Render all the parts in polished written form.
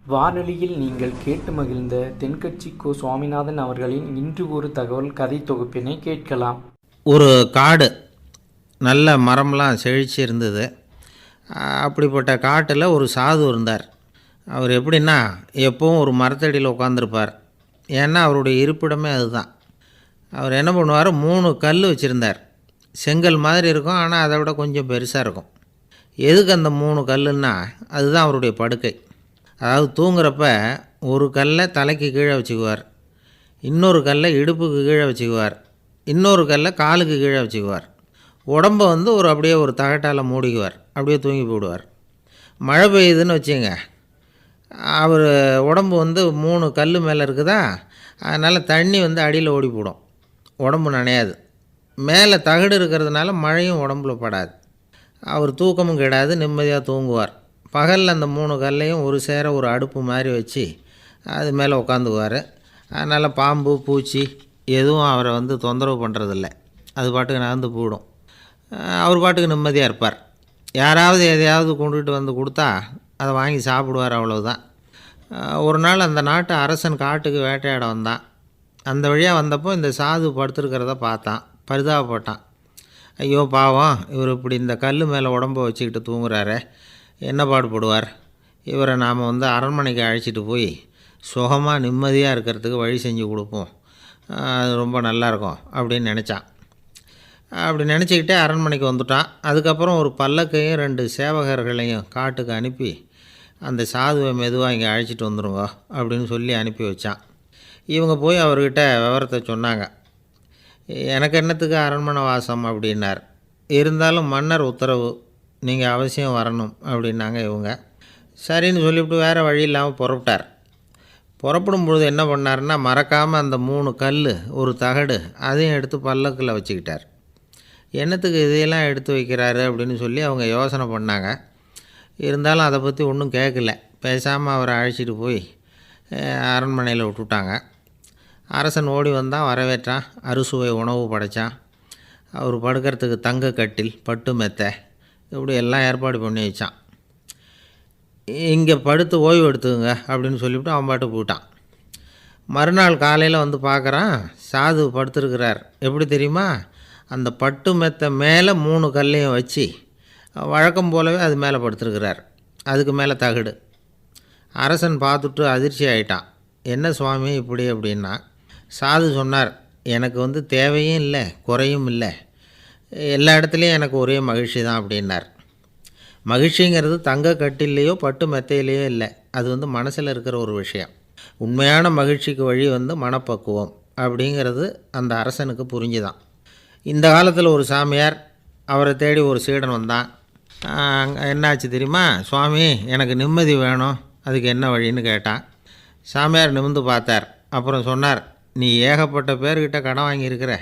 வானொலியில் நீங்கள் கேட்டு மகிழ்ந்த தென்கட்சி கோ. சுவாமிநாதன் அவர்களின் இன்று ஒரு தகவல் கதை தொகுப்பினை கேட்கலாம். ஒரு காடு, நல்ல மரம்லாம் செழிச்சு இருந்தது. அப்படிப்பட்ட காட்டில் ஒரு சாது இருந்தார். அவர் எப்படின்னா, எப்போவும் ஒரு மரத்தடியில் உட்காந்துருப்பார். ஏன்னா அவருடைய இருப்பிடமே அதுதான். அவர் என்ன பண்ணுவார், 3 கல் வச்சுருந்தார். செங்கல் மாதிரி இருக்கும், ஆனால் அதை விட கொஞ்சம் பெருசாக இருக்கும். எதுக்கு அந்த 3 கல்லுன்னா, அதுதான் அவருடைய படுக்கை. அதாவது தூங்குறப்ப ஒரு கல்லை தலைக்கு கீழே வச்சுக்குவார், இன்னொரு கல்லை இடுப்புக்கு கீழே வச்சுக்குவார், இன்னொரு கல்லை காலுக்கு கீழே வச்சுக்குவார். உடம்பை அப்படியே ஒரு தகட்டால் மூடிக்குவார். அப்படியே தூங்கி போடுவார். மழை பெய்யுதுன்னு வச்சுங்க, அவர் உடம்பு 3 கல் மேலே இருக்குதா, அதனால் தண்ணி அடியில் ஓடி போடும், உடம்பு நனையாது. மேலே தகடு இருக்கிறதுனால மழையும் உடம்புல படாது. அவர் தூக்கமும் கெடாது, நிம்மதியாக தூங்குவார். பகலில் அந்த 3 கல்லையும் ஒரு சேர ஒரு அடுப்பு மாதிரி வச்சு அது மேலே உட்காந்துக்குவார். அதனால் பாம்பு பூச்சி எதுவும் அவரை தொந்தரவு பண்ணுறதில்ல. அது பாட்டுக்கு நகர்ந்து போயிடும். அவர் பாட்டுக்கு நிம்மதியாக இருப்பார். யாராவது எதையாவது கொண்டுகிட்டு கொடுத்தா அதை வாங்கி சாப்பிடுவார், அவ்வளவுதான். ஒரு நாள் அந்த நாட்டு அரசன் காட்டுக்கு வேட்டையாட வந்தான். அந்த வழியாக வந்தப்போ இந்த சாது படுத்துருக்கிறத பார்த்தான். பரிதாபப்பட்டான். ஐயோ பாவம், இவர் இப்படி இந்த கல் மேலே உடம்பை வச்சுக்கிட்டு தூங்குறாரே, என்ன பாடுபடுவார். இவரை நாம் அரண்மனைக்கு அழைச்சிட்டு போய் சுகமாக நிம்மதியாக இருக்கிறதுக்கு வழி செஞ்சு கொடுப்போம், அது ரொம்ப நல்லாயிருக்கும் அப்படின்னு நினச்சான். அப்படி நினச்சிக்கிட்டே அரண்மனைக்கு வந்துட்டான். அதுக்கப்புறம் ஒரு பல்லக்கையும் 2 சேவகர்களையும் காட்டுக்கு அனுப்பி அந்த சாதுவை மெதுவாக இங்கே அழைச்சிட்டு வந்துடுங்க அப்படின்னு சொல்லி அனுப்பி வச்சான். இவங்க போய் அவர்கிட்ட விவரத்தை சொன்னாங்க. எனக்கு என்னத்துக்கு அரண்மனை வாசம் அப்படின்னார். இருந்தாலும் மன்னர் உத்தரவு, நீங்கள் அவசியம் வரணும் அப்படின்னாங்க இவங்க. சரின்னு சொல்லிவிட்டு வேறு வழி இல்லாமல் புறப்பட்டார். புறப்படும் பொழுது என்ன பண்ணார்னா, மறக்காமல் அந்த 3 கல் ஒரு தகடு அதையும் எடுத்து பல்லக்கில் வச்சுக்கிட்டார். என்னத்துக்கு இதையெல்லாம் எடுத்து வைக்கிறாரு அப்படின்னு சொல்லி அவங்க யோசனை பண்ணாங்க. இருந்தாலும் அதை பற்றி ஒன்றும் கேட்கல. பேசாமல் அவரை அழைச்சிட்டு போய் அரண்மனையில் விட்டுட்டாங்க. அரசன் ஓடி வந்தான், வரவேற்றான், அறுசுவை உணவு படைத்தான். அவர் படுக்கிறதுக்கு தங்க கட்டில், பட்டு மெத்தை, இப்படி எல்லாம் ஏற்பாடு பண்ணி வச்சான். இங்கே படுத்து ஓய்வு எடுத்துங்க அப்படின்னு சொல்லிவிட்டு அவன் பாட்டு போயிட்டான். மறுநாள் காலையில் பார்க்குறான், சாது படுத்துருக்கிறார். எப்படி தெரியுமா, அந்த பட்டு மெத்தை மேலே 3 கல்லையும் வச்சு வழக்கம் போலவே அது மேலே படுத்துருக்கிறார். அதுக்கு மேலே தகடு. அரசன் பார்த்துட்டு அதிர்ச்சி ஆகிட்டான். என்ன சுவாமி இப்படி அப்படின்னா, சாது சொன்னார், எனக்கு தேவையும் இல்லை குறையும் இல்லை, எல்லா இடத்துலையும் எனக்கு ஒரே மகிழ்ச்சி தான் அப்படின்னார். மகிழ்ச்சிங்கிறது தங்க கட்டிலேயோ பட்டு மெத்தையிலையோ இல்லை, அது மனசில் இருக்கிற ஒரு விஷயம். உண்மையான மகிழ்ச்சிக்கு வழி மனப்பக்குவம் அப்படிங்கிறது அந்த அரசனுக்கு புரிஞ்சுதான். இந்த காலத்தில் ஒரு சாமியார், அவரை தேடி ஒரு சீடன் வந்தான். என்னாச்சு தெரியுமா, சுவாமி எனக்கு நிம்மதி வேணும், அதுக்கு என்ன வழின்னு கேட்டான். சாமியார் நிமிர்ந்து பார்த்தார். அப்புறம் சொன்னார், நீ ஏகப்பட்ட பேர்கிட்ட கடன் வாங்கியிருக்கிற,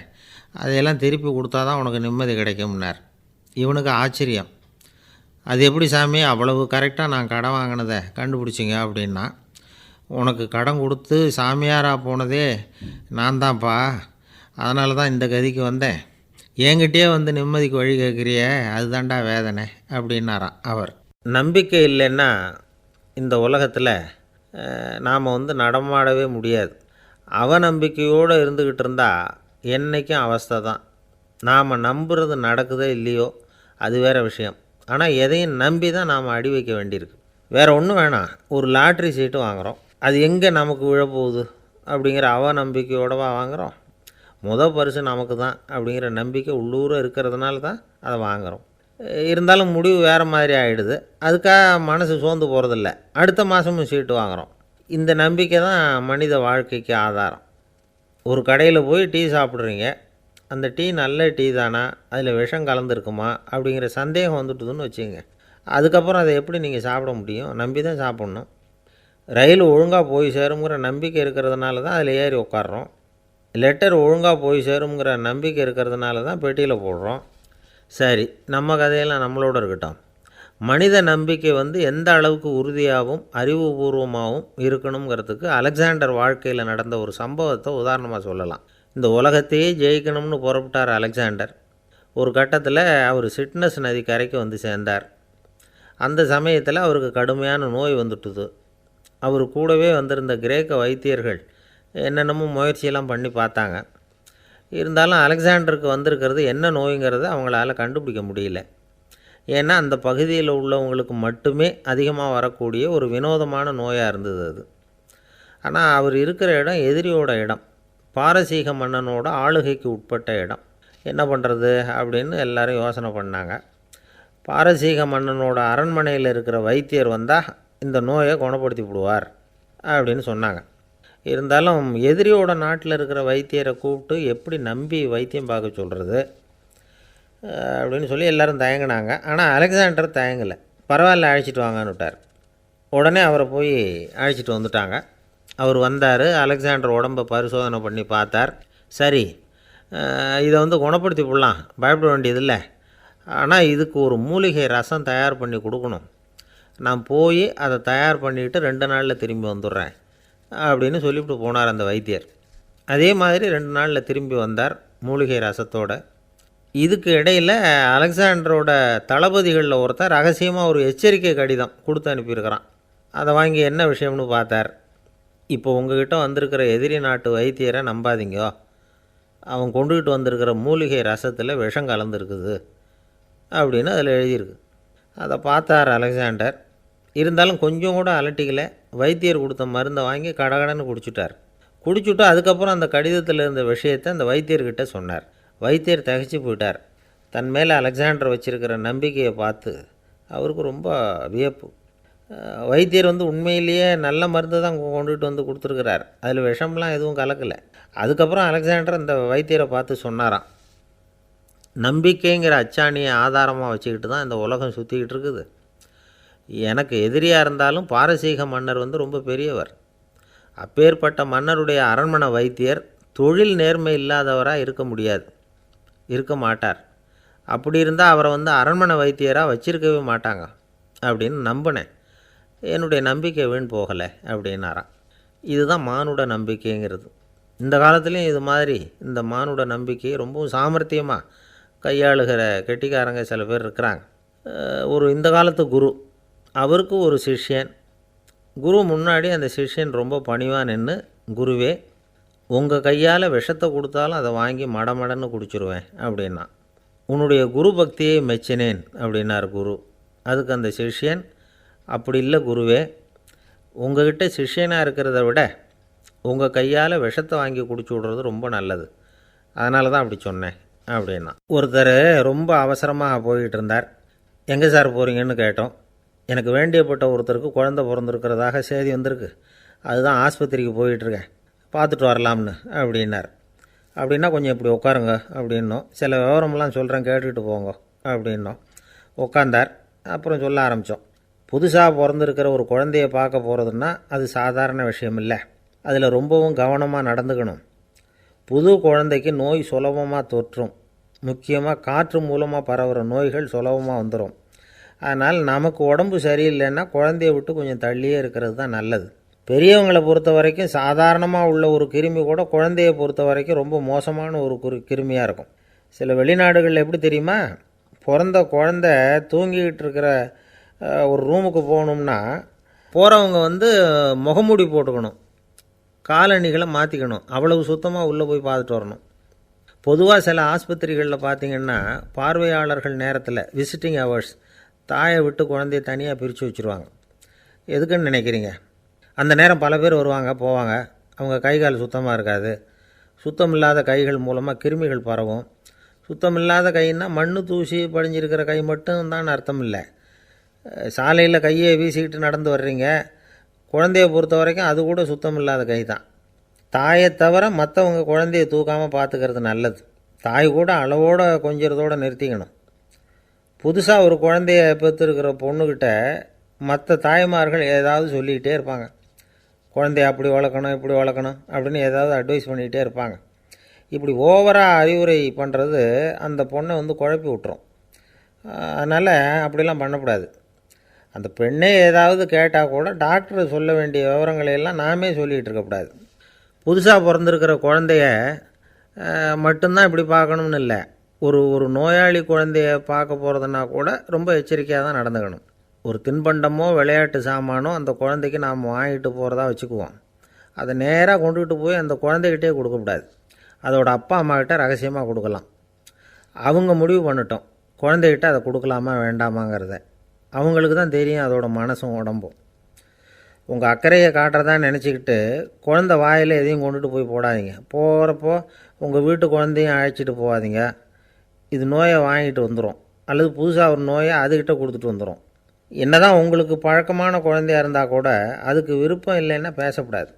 அதையெல்லாம் திருப்பி கொடுத்தா தான் உனக்கு நிம்மதி கிடைக்கும்னார். இவனுக்கு ஆச்சரியம். அது எப்படி சாமி, அவ்வளவு கரெக்டாக நான் கடன் வாங்கினதை கண்டுபிடிச்சிங்க அப்படின்னா, உனக்கு கடன் கொடுத்து சாமியாராக போனதே நான் தான்ப்பா, அதனால தான் இந்த கதிக்கு வந்தேன். என்கிட்டயே நிம்மதிக்கு வழி கேட்குறிய, அதுதான்டா வேதனை அப்படின்னாராம் அவர். நம்பிக்கை இல்லைன்னா இந்த உலகத்தில் நாம் நடமாடவே முடியாது. அவநம்பிக்கையோடு இருந்துக்கிட்டு இருந்தால் என்றைக்கும் அவஸ்தை தான். நாம் நம்புறது நடக்குதோ இல்லையோ அது வேறு விஷயம். ஆனால் எதையும் நம்பி தான் நாம் அடி வைக்க வேண்டியிருக்கு. வேறு ஒன்றும் வேணாம், ஒரு லாட்ரி சீட்டு வாங்குகிறோம், அது எங்கே நமக்கு விழப்போகுது அப்படிங்கிற அவநம்பிக்கையோடவா வாங்குகிறோம். பரிசு நமக்கு தான் அப்படிங்கிற நம்பிக்கை உள்ளூர இருக்கிறதுனால தான் அதை வாங்குகிறோம். இருந்தாலும் முடிவு வேறு மாதிரி ஆகிடுது. அதுக்காக மனசு சோர்ந்து போகிறதில்ல, அடுத்த மாதமும் சீட்டு வாங்குகிறோம். இந்த நம்பிக்கை தான் மனித வாழ்க்கைக்கு ஆதாரம். ஒரு கடையில் போய் டீ சாப்பிட்றீங்க, அந்த டீ நல்ல டீ தானா, அதில் விஷம் கலந்துருக்குமா அப்படிங்கிற சந்தேகம் வந்துட்டுதுன்னு வச்சுங்க. அதுக்கப்புறம் அதை எப்படி நீங்கள் சாப்பிட முடியும், நம்பி தான் சாப்பிட்ணும். ரயில் ஒழுங்காக போய் சேருங்கிற நம்பிக்கை இருக்கிறதுனால தான் அதில் ஏறி உட்காடுறோம். லெட்டர் ஒழுங்காக போய் சேருங்கிற நம்பிக்கை இருக்கிறதுனால தான் பெட்டியில் போடுறோம். சரி, நம்ம கதையெல்லாம் நம்மளோட இருக்கட்டும். மனித நம்பிக்கை எந்த அளவுக்கு உறுதியாகவும் அறிவுபூர்வமாகவும் இருக்கணுங்கிறதுக்கு அலெக்சாண்டர் வாழ்க்கையில் நடந்த ஒரு சம்பவத்தை உதாரணமாக சொல்லலாம். இந்த உலகத்தையே ஜெயிக்கணும்னு புறப்பட்டார் அலெக்சாண்டர். ஒரு கட்டத்தில் அவர் சிட்னஸ் நதி கரைக்கு சேர்ந்தார். அந்த சமயத்தில் அவருக்கு கடுமையான நோய் வந்துட்டுது. அவர் கூடவே வந்திருந்த கிரேக்க வைத்தியர்கள் என்னென்னமோ முயற்சியெல்லாம் பண்ணி பார்த்தாங்க. இருந்தாலும் அலெக்சாண்டருக்கு வந்திருக்கிறது என்ன நோய்ங்கிறத அவங்களால கண்டுபிடிக்க முடியல. ஏன்னா அந்த பகுதியில் உள்ளவங்களுக்கு மட்டுமே அதிகமாக வரக்கூடிய ஒரு வினோதமான நோயாக இருந்தது அது. ஆனால் அவர் இருக்கிற இடம் எதிரியோட இடம், பாரசீக மன்னனோட ஆளுகைக்கு உட்பட்ட இடம். என்ன பண்ணுறது அப்படின்னு எல்லாரும் யோசனை பண்ணாங்க. பாரசீக மன்னனோட அரண்மனையில் இருக்கிற வைத்தியர் வந்தால் இந்த நோயை குணப்படுத்தி விடுவார் அப்படின்னு சொன்னாங்க. இருந்தாலும் எதிரியோட நாட்டில் இருக்கிற வைத்தியரை கூப்பிட்டு எப்படி நம்பி வைத்தியம் பார்க்க சொல்கிறது அப்படின்னு சொல்லி எல்லோரும் தயங்கினாங்க. ஆனால் அலெக்சாண்டர் தயங்கலை. பரவாயில்ல, அழைச்சிட்டு வாங்கன்னு விட்டார். உடனே அவரை போய் அழைச்சிட்டு வந்துட்டாங்க. அவர் வந்தார். அலெக்சாண்டர் உடம்பை பரிசோதனை பண்ணி பார்த்தார். சரி, இதை குணப்படுத்தி விடலாம், பயப்பட வேண்டியதில்லை. ஆனால் இதுக்கு ஒரு மூலிகை ரசம் தயார் பண்ணி கொடுக்கணும். நான் போய் அதை தயார் பண்ணிவிட்டு 2 நாளில் திரும்பி வந்துடுறேன் அப்படின்னு சொல்லிவிட்டு போனார் அந்த வைத்தியர். அதே மாதிரி 2 நாளில் திரும்பி வந்தார் மூலிகை ரசத்தோடு. இதுக்கு இடையில் அலெக்சாண்டரோட தளபதிகளில் ஒருத்தர் ரகசியமாக ஒரு எச்சரிக்கை கடிதம் கொடுத்து அனுப்பியிருக்கிறான். அதை வாங்கி என்ன விஷயம்னு பார்த்தார். இப்போ உங்ககிட்ட வந்திருக்கிற எதிரி நாட்டு வைத்தியரை நம்பாதீங்க, அவன் கொண்டுகிட்டு வந்திருக்கிற மூலிகை ரசத்தில் விஷம் கலந்துருக்குது அப்படின்னு அதில் எழுதியிருக்கு. அதை பார்த்தார் அலெக்சாண்டர். இருந்தாலும் கொஞ்சம் கூட அலட்டிக்கலை. வைத்தியர் கொடுத்த மருந்தை வாங்கி கடகடன்னு குடிச்சுட்டு அதுக்கப்புறம் அந்த கடிதத்தில் இருந்த விஷயத்தை அந்த வைத்தியர்கிட்ட சொன்னார். வைத்தியர் திகைச்சு போயிட்டார். தன் மேலே அலெக்சாண்டர் வச்சுருக்கிற நம்பிக்கையை பார்த்து அவருக்கு ரொம்ப வியப்பு. வைத்தியர் உண்மையிலேயே நல்ல மருந்து தான் கொண்டுகிட்டு கொடுத்துருக்கிறார், அதில் விஷம்லாம் எதுவும் கலக்கலை. அதுக்கப்புறம் அலெக்சாண்டர் அந்த வைத்தியரை பார்த்து சொன்னாராம், நம்பிக்கைங்கிற அச்சாணியை ஆதாரமாக வச்சுக்கிட்டு தான் இந்த உலகம் சுற்றிக்கிட்டு இருக்குது. எனக்கு எதிரியாக இருந்தாலும் பாரசீக மன்னர் ரொம்ப பெரியவர். அப்பேற்பட்ட மன்னருடைய அரண்மனை வைத்தியர் தொழில் நேர்மை இல்லாதவராக இருக்க மாட்டார். அப்படி இருந்தால் அவரை அரண்மனை வைத்தியராக வச்சிருக்கவே மாட்டாங்க அப்படின்னு நம்பினேன். என்னுடைய நம்பிக்கை வீண் போகலை அப்படின்னாராம். இதுதான் மானுட நம்பிக்கைங்கிறது. இந்த காலத்துலேயும் இது மாதிரி இந்த மானுட நம்பிக்கையை ரொம்பவும் சாமர்த்தியமாக கையாளுகிற கெட்டிக்காரங்க சில பேர் இருக்கிறாங்க. இந்த காலத்து குரு, அவருக்கு ஒரு சிஷ்யன். குரு முன்னாடி அந்த சிஷ்யன் ரொம்ப பணிவாக நின்று, குருவே, உங்கள் கையால் விஷத்தை கொடுத்தாலும் அதை வாங்கி மடமடன்னு குடிச்சிருவேன் அப்படின்னா. உன்னுடைய குரு பக்தியை மெச்சினேன் அப்படின்னார் குரு. அதுக்கு அந்த சிஷ்யன், அப்படி இல்லை குருவே, உங்கள்கிட்ட சிஷ்யனாக இருக்கிறத விட உங்கள் கையால் விஷத்தை வாங்கி குடிச்சு விட்றது ரொம்ப நல்லது, அதனால தான் அப்படி சொன்னேன் அப்படின்னா. ஒருத்தர் ரொம்ப அவசரமாக போய்கிட்டு இருந்தார். எங்கே சார் போகிறீங்கன்னு கேட்டோம். எனக்கு வேண்டியப்பட்ட ஒருத்தருக்கு குழந்தை பிறந்திருக்கிறதாக செய்தி வந்திருக்கு, அதுதான் ஆஸ்பத்திரிக்கு போயிட்டுருக்கேன், பார்த்துட்டு வரலாம்னு அப்படின்னார். அப்படின்னா கொஞ்சம் இப்படி உட்காருங்க அப்படின்னோம். சில விவரமெல்லாம் சொல்கிறேன், கேட்டுக்கிட்டு போங்க அப்படின்னோம். உட்காந்தார். அப்புறம் சொல்ல ஆரம்பித்தோம். புதுசாக பிறந்திருக்கிற ஒரு குழந்தைய பார்க்க போகிறதுன்னா அது சாதாரண விஷயம் இல்லை. அதில் ரொம்பவும் கவனமாக நடந்துக்கணும். புது குழந்தைக்கு நோய் சுலபமாக தொற்றும். முக்கியமாக காற்று மூலமாக பரவுகிற நோய்கள் சுலபமாக வந்துடும். அதனால் நமக்கு உடம்பு சரியில்லைன்னா குழந்தைய விட்டு கொஞ்சம் தள்ளியே இருக்கிறது தான் நல்லது. பெரியவங்களை பொறுத்த வரைக்கும் சாதாரணமாக உள்ள ஒரு கிருமி கூட குழந்தையை பொறுத்த வரைக்கும் ரொம்ப மோசமான ஒரு கிருமியாக இருக்கும். சில வெளிநாடுகளில் எப்படி தெரியுமா, பிறந்த குழந்தை தூங்கிக்கிட்டு இருக்கிற ஒரு ரூமுக்கு போகணும்னா போகிறவங்க முகமூடி போட்டுக்கணும், காலணிகளை மாற்றிக்கணும், அவ்வளவு சுத்தமாக உள்ளே போய் பார்த்துட்டு வரணும். பொதுவாக சில ஆஸ்பத்திரிகளில் பார்த்திங்கன்னா பார்வையாளர்கள் நேரத்தில் விசிட்டிங் ஹவர்ஸ் தாயை விட்டு குழந்தைய தனியாக பிரித்து வச்சுருவாங்க. எதுக்குன்னு நினைக்கிறீங்க? அந்த நேரம் பல பேர் வருவாங்க போவாங்க, அவங்க கை கால் சுத்தமாக இருக்காது. சுத்தம் இல்லாத கைகள் மூலமாக கிருமிகள் பரவும். சுத்தம் இல்லாத கைன்னா மண்ணு தூசி படிஞ்சிருக்கிற கை மட்டும் தான் அர்த்தம் இல்லை. சாலையில் கையை வீசிக்கிட்டு நடந்து வர்றீங்க, குழந்தைய பொறுத்த வரைக்கும் அது கூட சுத்தம் இல்லாத கை தான். தாயை தவிர மற்றவங்க குழந்தைய தூக்காமல் பார்த்துக்கிறது நல்லது. தாய் கூட அளவோடு கொஞ்சிறதோடு நிறுத்திக்கணும். புதுசாக ஒரு குழந்தைய பெற்றுருக்கிற பொண்ணுக்கிட்ட மற்ற தாய்மார்கள் ஏதாவது சொல்லிக்கிட்டே இருப்பாங்க. குழந்தைய அப்படி வளர்க்கணும் இப்படி வளர்க்கணும் அப்படின்னு ஏதாவது அட்வைஸ் பண்ணிக்கிட்டே இருப்பாங்க. இப்படி ஓவராக அறிவுரை பண்ணுறது அந்த பொண்ணை குழப்பி விட்டுரும். அதனால் அப்படிலாம் பண்ணக்கூடாது. அந்த பெண்ணே ஏதாவது கேட்டால் கூட டாக்டர் சொல்ல வேண்டிய விவரங்களையெல்லாம் நாமே சொல்லிகிட்டு இருக்கக்கூடாது. புதுசாக பிறந்திருக்கிற குழந்தைய மட்டும்தான் இப்படி பார்க்கணும்னு இல்லை. ஒரு நோயாளி குழந்தைய பார்க்க போகிறதுனா கூட ரொம்ப எச்சரிக்கையாக தான் நடந்துக்கணும். ஒரு தின்பண்டமோ விளையாட்டு சாமானோ அந்த குழந்தைக்கு நாம் வாங்கிட்டு போகிறதா வச்சுக்குவோம். அதை நேராக கொண்டுகிட்டு போய் அந்த குழந்தைகிட்டே கொடுக்கக்கூடாது. அதோட அப்பா அம்மாக்கிட்ட ரகசியமாக கொடுக்கலாம். அவங்க முடிவு பண்ணட்டும் குழந்தைகிட்ட அதை கொடுக்கலாமா வேண்டாமாங்கிறத. அவங்களுக்கு தான் தெரியும் அதோட மனசும் உடம்பும். உங்கள் அக்கறையை காட்டுறதா நினச்சிக்கிட்டு குழந்தை வாயில் எதையும் கொண்டுட்டு போய் போடாதீங்க. போகிறப்போ உங்கள் வீட்டு குழந்தையும் அழைச்சிட்டு போகாதீங்க. இது நோயை வாங்கிட்டு வந்துடும், அல்லது புதுசாக ஒரு நோயை அதுக்கிட்ட கொடுத்துட்டு வந்துடும். என்னதான் உங்களுக்கு பழக்கமான குழந்தையாக இருந்தால் கூட அதுக்கு விருப்பம் இல்லைன்னா பேசக்கூடாது.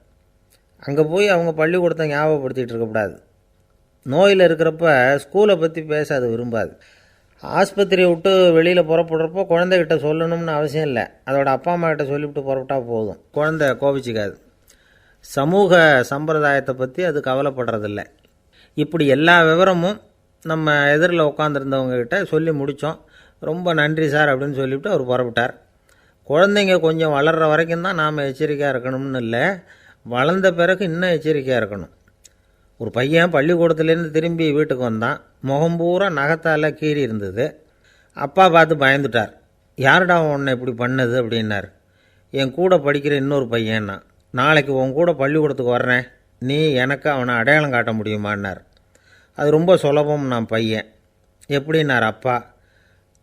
அங்கே போய் அவங்க பள்ளிக்கூடத்தை ஞாபகப்படுத்திகிட்டு இருக்கக்கூடாது. நோயில் இருக்கிறப்ப ஸ்கூலை பற்றி பேச அது விரும்பாது. ஆஸ்பத்திரியை விட்டு வெளியில் புறப்படுறப்போ குழந்தைகிட்ட சொல்லணும்னு அவசியம் இல்லை. அதோட அப்பா அம்மா கிட்ட சொல்லிவிட்டு புறப்பட்டா போதும். குழந்தை கோபிச்சிக்காது. சமூக சம்பிரதாயத்தை பற்றி அது கவலைப்படுறதில்ல. இப்படி எல்லா விவரமும் நம்ம எதிரில் உட்காந்துருந்தவங்ககிட்ட சொல்லி முடித்தோம். ரொம்ப நன்றி சார் அப்படின்னு சொல்லிவிட்டு அவர் புறப்பட்டார். குழந்தைங்க கொஞ்சம் வளர்கிற வரைக்கும் தான் நாம் எச்சரிக்கையாக இருக்கணும்னு இல்லை, வளர்ந்த பிறகு இன்னும் எச்சரிக்கையாக இருக்கணும். ஒரு பையன் பள்ளிக்கூடத்துலேருந்து திரும்பி வீட்டுக்கு வந்தான். முகம் பூரா நகத்தால் கீறி இருந்தது. அப்பா பார்த்து பயந்துட்டார். யாருடா உன்னை இப்படி பண்ணது அப்படின்னார். என் கூட படிக்கிற இன்னொரு பையன்னா. நாளைக்கு உன் கூட பள்ளிக்கூடத்துக்கு வர்றேன், நீ எனக்கு அவனை அடையாளம் காட்ட முடியுமான்னார். அது ரொம்ப சுலபம் நான் பையன். எப்படின்னார் அப்பா.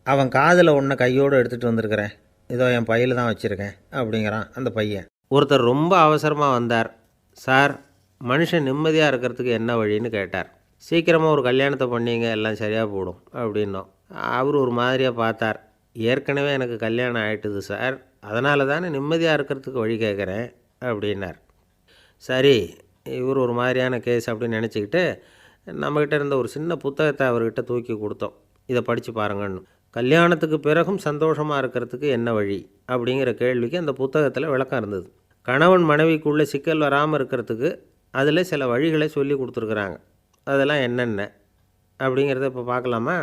அவன் காதில் ஒன்றை கையோடு எடுத்துகிட்டு வந்திருக்கிறேன், இதோ என் பையில் தான் வச்சுருக்கேன் அப்படிங்கிறான் அந்த பையன். ஒருத்தர் ரொம்ப அவசரமாக வந்தார். சார், மனுஷன் நிம்மதியாக இருக்கிறதுக்கு என்ன வழின்னு கேட்டார். சீக்கிரமாக ஒரு கல்யாணத்தை பண்ணிங்க, எல்லாம் சரியாக போடும் அப்படின்னோம். அவர் ஒரு மாதிரியாக பார்த்தார். ஏற்கனவே எனக்கு கல்யாணம் ஆகிட்டுது சார், அதனால தானே நிம்மதியாக இருக்கிறதுக்கு வழி கேட்குறேன் அப்படின்னார். சரி, இவர் ஒரு மாதிரியான கேஸ் அப்படின்னு நினச்சிக்கிட்டு நம்மக்கிட்ட இருந்த ஒரு சின்ன புத்தகத்தை அவர்கிட்ட தூக்கி கொடுத்தோம். இதை படித்து பாருங்கன்னு. கல்யாணத்துக்கு பிறகும் சந்தோஷமாக இருக்கிறதுக்கு என்ன வழி அப்படிங்கிற கேள்விக்கு அந்த புத்தகத்தில் விளக்கம் இருந்தது. கணவன் மனைவிக்குள்ளே சிக்கல் வராமல் இருக்கிறதுக்கு அதில் சில வழிகளை சொல்லி கொடுத்துருக்குறாங்க. அதெல்லாம் என்னென்ன அப்படிங்கிறத இப்போ பார்க்கலாமா?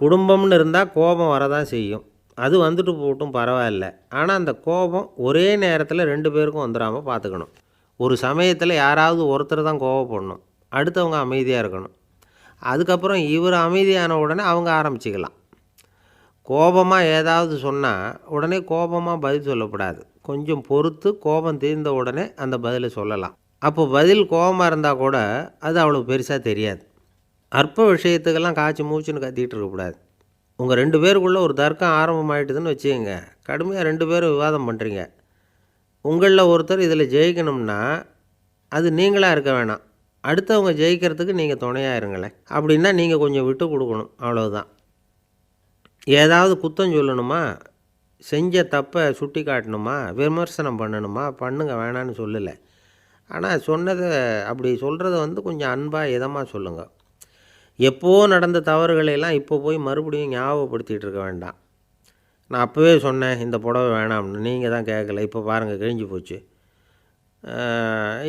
குடும்பம்னு இருந்தால் கோபம் வரதான் செய்யும். அது வந்துட்டு போகட்டும், பரவாயில்ல. ஆனால் அந்த கோபம் ஒரே நேரத்தில் 2 பேருக்கும் வந்துடாமல் பார்த்துக்கணும். ஒரு சமயத்தில் யாராவது ஒருத்தர் தான் கோபப்படணும், அடுத்தவங்க அமைதியாக இருக்கணும். அதுக்கப்புறம் இவர் அமைதியான உடனே அவங்க ஆரம்பிச்சிக்கலாம். கோபமாக ஏதாவது சொன்னால் உடனே கோபமாக பதில் சொல்லக்கூடாது. கொஞ்சம் பொறுத்து கோபம் தீர்ந்த உடனே அந்த பதிலை சொல்லலாம். அப்போ பதில் கோபமாக இருந்தால் கூட அது அவ்வளோ பெருசாக தெரியாது. அற்ப விஷயத்துக்கெல்லாம் காய்ச்சி மூச்சுன்னு கத்திகிட்டு இருக்கக்கூடாது. உங்கள் 2 பேருக்குள்ளே ஒரு தர்க்கம் ஆரம்பமாயிட்டுதுன்னு வச்சுக்கோங்க. கடுமையாக 2 பேரும் விவாதம் பண்ணுறீங்க. உங்களில் ஒருத்தர் இதில் ஜெயிக்கணும்னா அது நீங்களாக இருக்க வேணாம், அடுத்தவங்க ஜெயிக்கிறதுக்கு நீங்கள் துணையாக இருங்களேன். அப்படின்னா நீங்கள் கொஞ்சம் விட்டு கொடுக்கணும், அவ்வளவுதான். ஏதாவது குத்தம் சொல்லணுமா, செஞ்ச தப்பை சுட்டி காட்டணுமா, விமர்சனம் பண்ணணுமா, பண்ணுங்க, வேணான்னு சொல்லலை. ஆனால் சொன்னதை அப்படி சொல்கிறத கொஞ்சம் அன்பாக இதமாக சொல்லுங்கள். எப்போ நடந்த தவறுகளையெல்லாம் இப்போ போய் மறுபடியும் ஞாபகப்படுத்திகிட்டு இருக்க வேண்டாம். நான் அப்போவே சொன்னேன் இந்த புடவை வேணாம்னு, நீங்கள் தான் கேட்கல, இப்போ பாருங்கள் கிழிஞ்சு போச்சு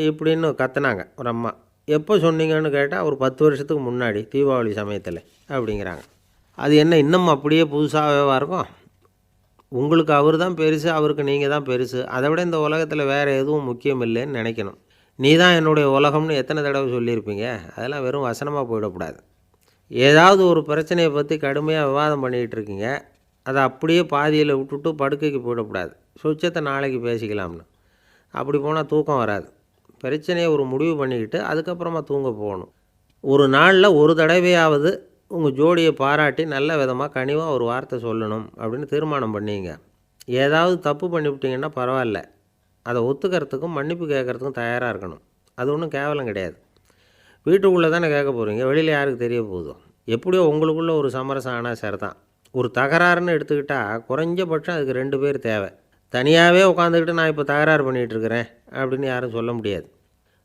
இப்படின்னு கத்துனாங்க ஒரு அம்மா. எப்போ சொன்னீங்கன்னு கேட்டால் ஒரு 10 வருஷத்துக்கு முன்னாடி தீபாவளி சமயத்தில் அப்படிங்கிறாங்க. அது என்ன இன்னும் அப்படியே புதுசாகவே இருக்கும்? உங்களுக்கு அவர் தான் பெருசு, அவருக்கு நீங்கள் தான் பெருசு. அதை விட இந்த உலகத்தில் வேறு எதுவும் முக்கியம் இல்லைன்னு நினைக்கணும். நீ தான் என்னுடைய உலகம்னு எத்தனை தடவை சொல்லியிருப்பீங்க? அதெல்லாம் வெறும் வசனமாக போயிடக்கூடாது. ஏதாவது ஒரு பிரச்சனையை பற்றி கடுமையாக விவாதம் பண்ணிக்கிட்டு இருக்கீங்க, அதை அப்படியே பாதியில் விட்டுட்டு படுக்கைக்கு போயிடக்கூடாது. சுச்சத்தை நாளைக்கு பேசிக்கலாம்னு. அப்படி போனால் தூக்கம் வராது. பிரச்சனையை ஒரு முடிவு பண்ணிக்கிட்டு அதுக்கப்புறமா தூங்க போகணும். ஒரு நாளில் ஒரு தடவையாவது உங்கள் ஜோடியை பாராட்டி நல்ல விதமாக கனிவாக ஒரு வார்த்தை சொல்லணும் அப்படின்னு தீர்மானம் பண்ணிங்க. ஏதாவது தப்பு பண்ணிவிட்டீங்கன்னா பரவாயில்ல, அதை ஒத்துக்கிறதுக்கும் மன்னிப்பு கேட்குறதுக்கும் தயாராக இருக்கணும். அது ஒன்றும் கேவலம் கிடையாது. வீட்டுக்குள்ளே தானே கேட்க போகிறீங்க, வெளியில் யாருக்கு தெரிய போகுதோ? எப்படியோ உங்களுக்குள்ளே ஒரு சமரசம் ஆனால் சரிதான். ஒரு தகராறுன்னு எடுத்துக்கிட்டால் குறைஞ்சபட்சம் அதுக்கு 2 பேர் தேவை. தனியாகவே உட்காந்துக்கிட்டு நான் இப்போ தகராறு பண்ணிகிட்ருக்கிறேன் அப்படின்னு யாரும் சொல்ல முடியாது.